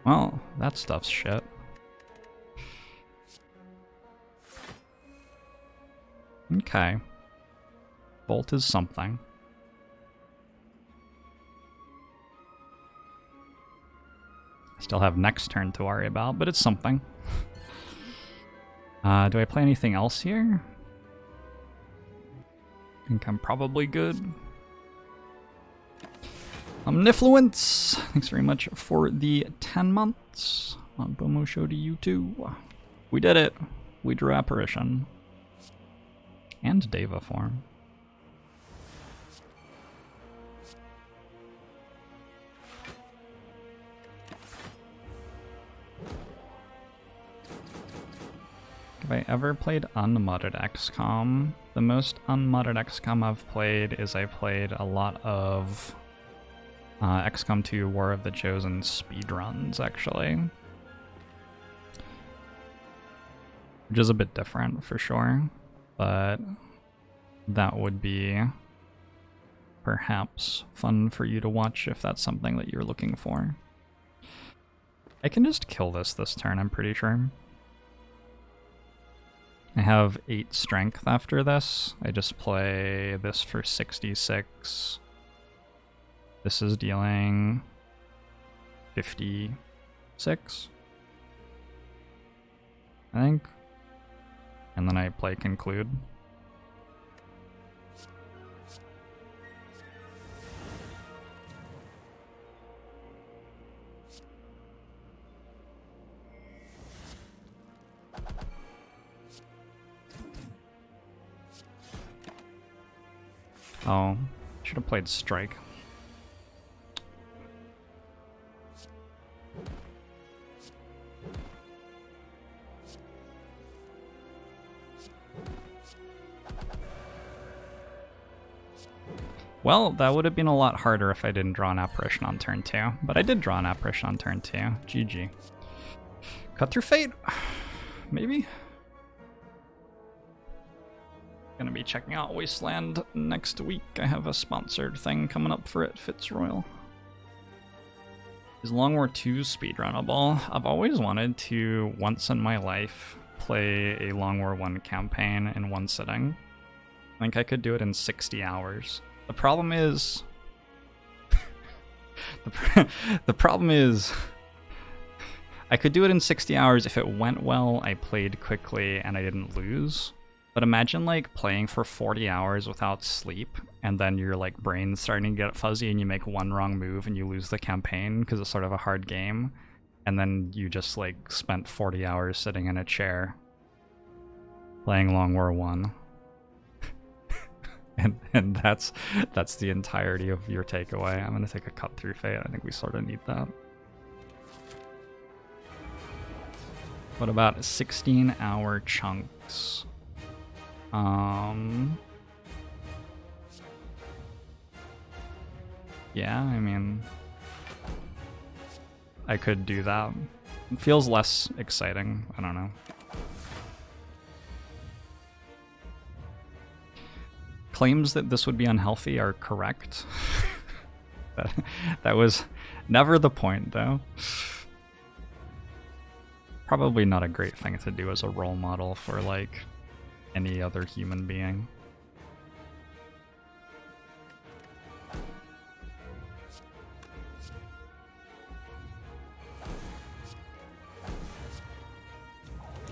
Well, that stuff's shit. Okay. Bolt is something. Still have next turn to worry about, but it's something. Do I play anything else here? I think I'm probably good. Omnifluence! Thanks very much for the 10 months. On Bomo Show to you too. We did it. We drew Apparition. And Deva form. Have I ever played unmodded XCOM? The most unmodded XCOM I've played is I played a lot of XCOM 2 War of the Chosen speedruns, actually. Which is a bit different, for sure. But that would be perhaps fun for you to watch if that's something that you're looking for. I can just kill this turn, I'm pretty sure. I have 8 strength after this. I just play this for 66. This is dealing 56, I think. And then I play conclude. Oh, should have played strike. Well, that would have been a lot harder if I didn't draw an apparition on turn 2, but I did draw an apparition on turn 2. GG. Cut through fate? Maybe? Gonna be checking out Wasteland next week. I have a sponsored thing coming up for it, Fitzroyal. Is Long War 2 speedrunnable? I've always wanted to, once in my life, play a Long War 1 campaign in one sitting. I think I could do it in 60 hours. The problem is... the problem is... I could do it in 60 hours if it went well, I played quickly, and I didn't lose. But imagine like playing for 40 hours without sleep, and then your like brain's starting to get fuzzy and you make one wrong move and you lose the campaign because it's sort of a hard game. And then you just like spent 40 hours sitting in a chair playing Long War 1. and that's the entirety of your takeaway. I'm gonna take a cut through fate. I think we sort of need that. What about 16-hour chunks? Yeah, I mean, I could do that. It feels less exciting. I don't know. Claims that this would be unhealthy are correct. That was never the point, though. Probably not a great thing to do as a role model for, like, any other human being.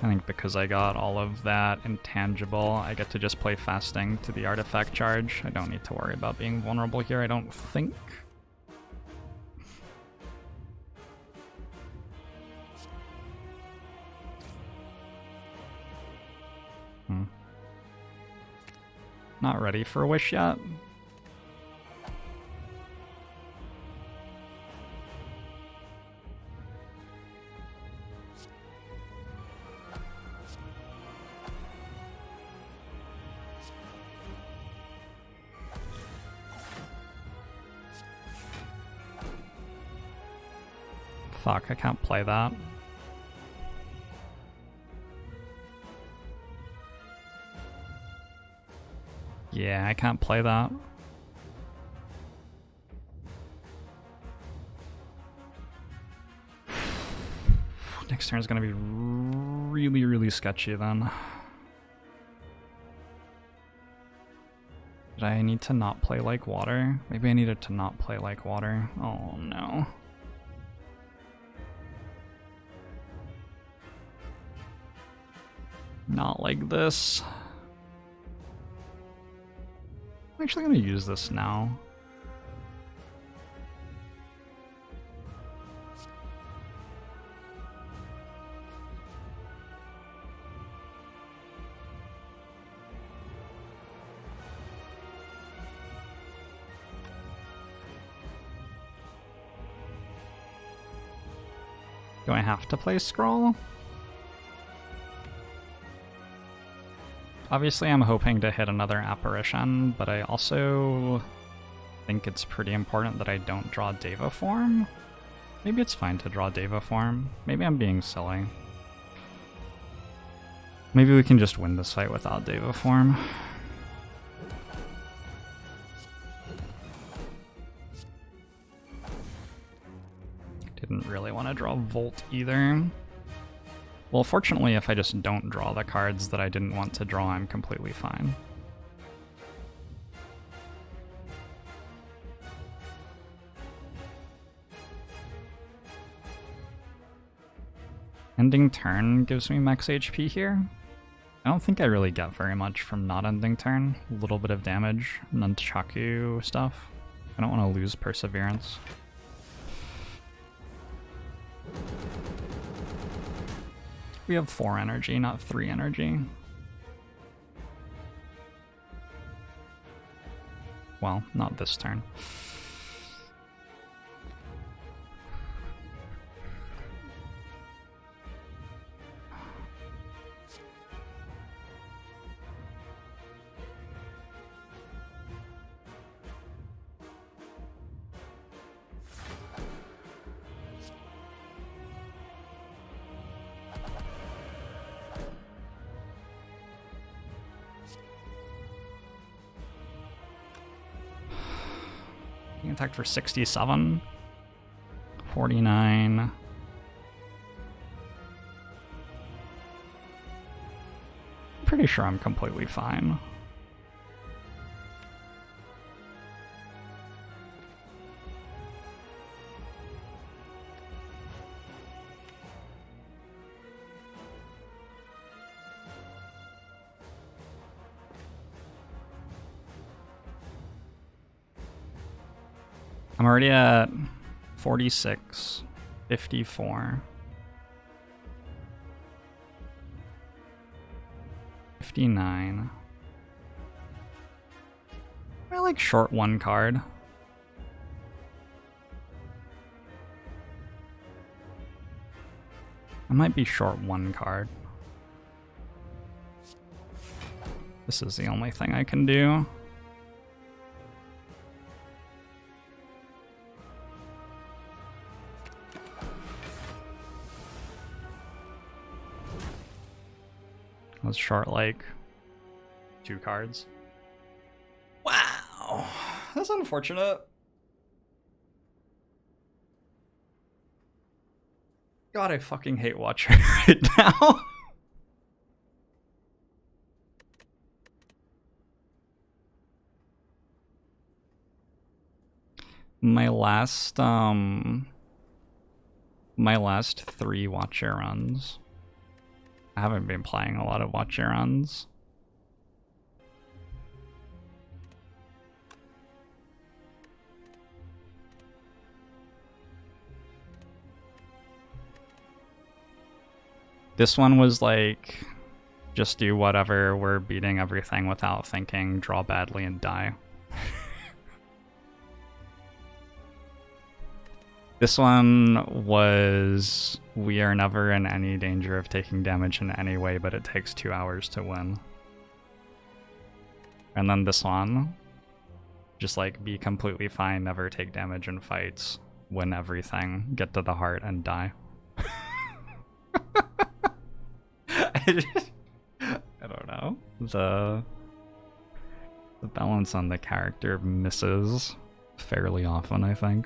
I think because I got all of that intangible, I get to just play fasting to the artifact charge. I don't need to worry about being vulnerable here, I don't think. Not ready for a wish yet. Fuck, I can't play that. Yeah, I can't play that. Next turn is gonna be really, really sketchy then. Did I need to not play like water? Maybe I needed to not play like water. Oh no. Not like this. I'm actually gonna use this now. Do I have to play Scroll? Obviously I'm hoping to hit another apparition, but I also think it's pretty important that I don't draw Deva form. Maybe it's fine to draw Deva form. Maybe I'm being silly. Maybe we can just win this fight without Deva form. Didn't really want to draw Volt either. Well, fortunately, if I just don't draw the cards that I didn't want to draw, I'm completely fine. Ending turn gives me max HP here. I don't think I really get very much from not ending turn. A little bit of damage, nunchaku stuff. I don't want to lose Perseverance. We have 4 energy, not 3 energy. Well, not this turn. Attack for 67, 49. I'm pretty sure I'm completely fine. I'm already at 46, 54, 59. I like short 1 card. I might be short 1 card. This is the only thing I can do. I was short like 2 cards. Wow, that's unfortunate. God, I fucking hate Watcher right now. My last 3 Watcher runs, I haven't been playing a lot of Watcherons. This one was like, just do whatever, we're beating everything without thinking, draw badly and die. This one was, we are never in any danger of taking damage in any way, but it takes 2 hours to win. And then this one, just like be completely fine, never take damage in fights, win everything, get to the heart and die. I don't know. The balance on the character misses fairly often, I think.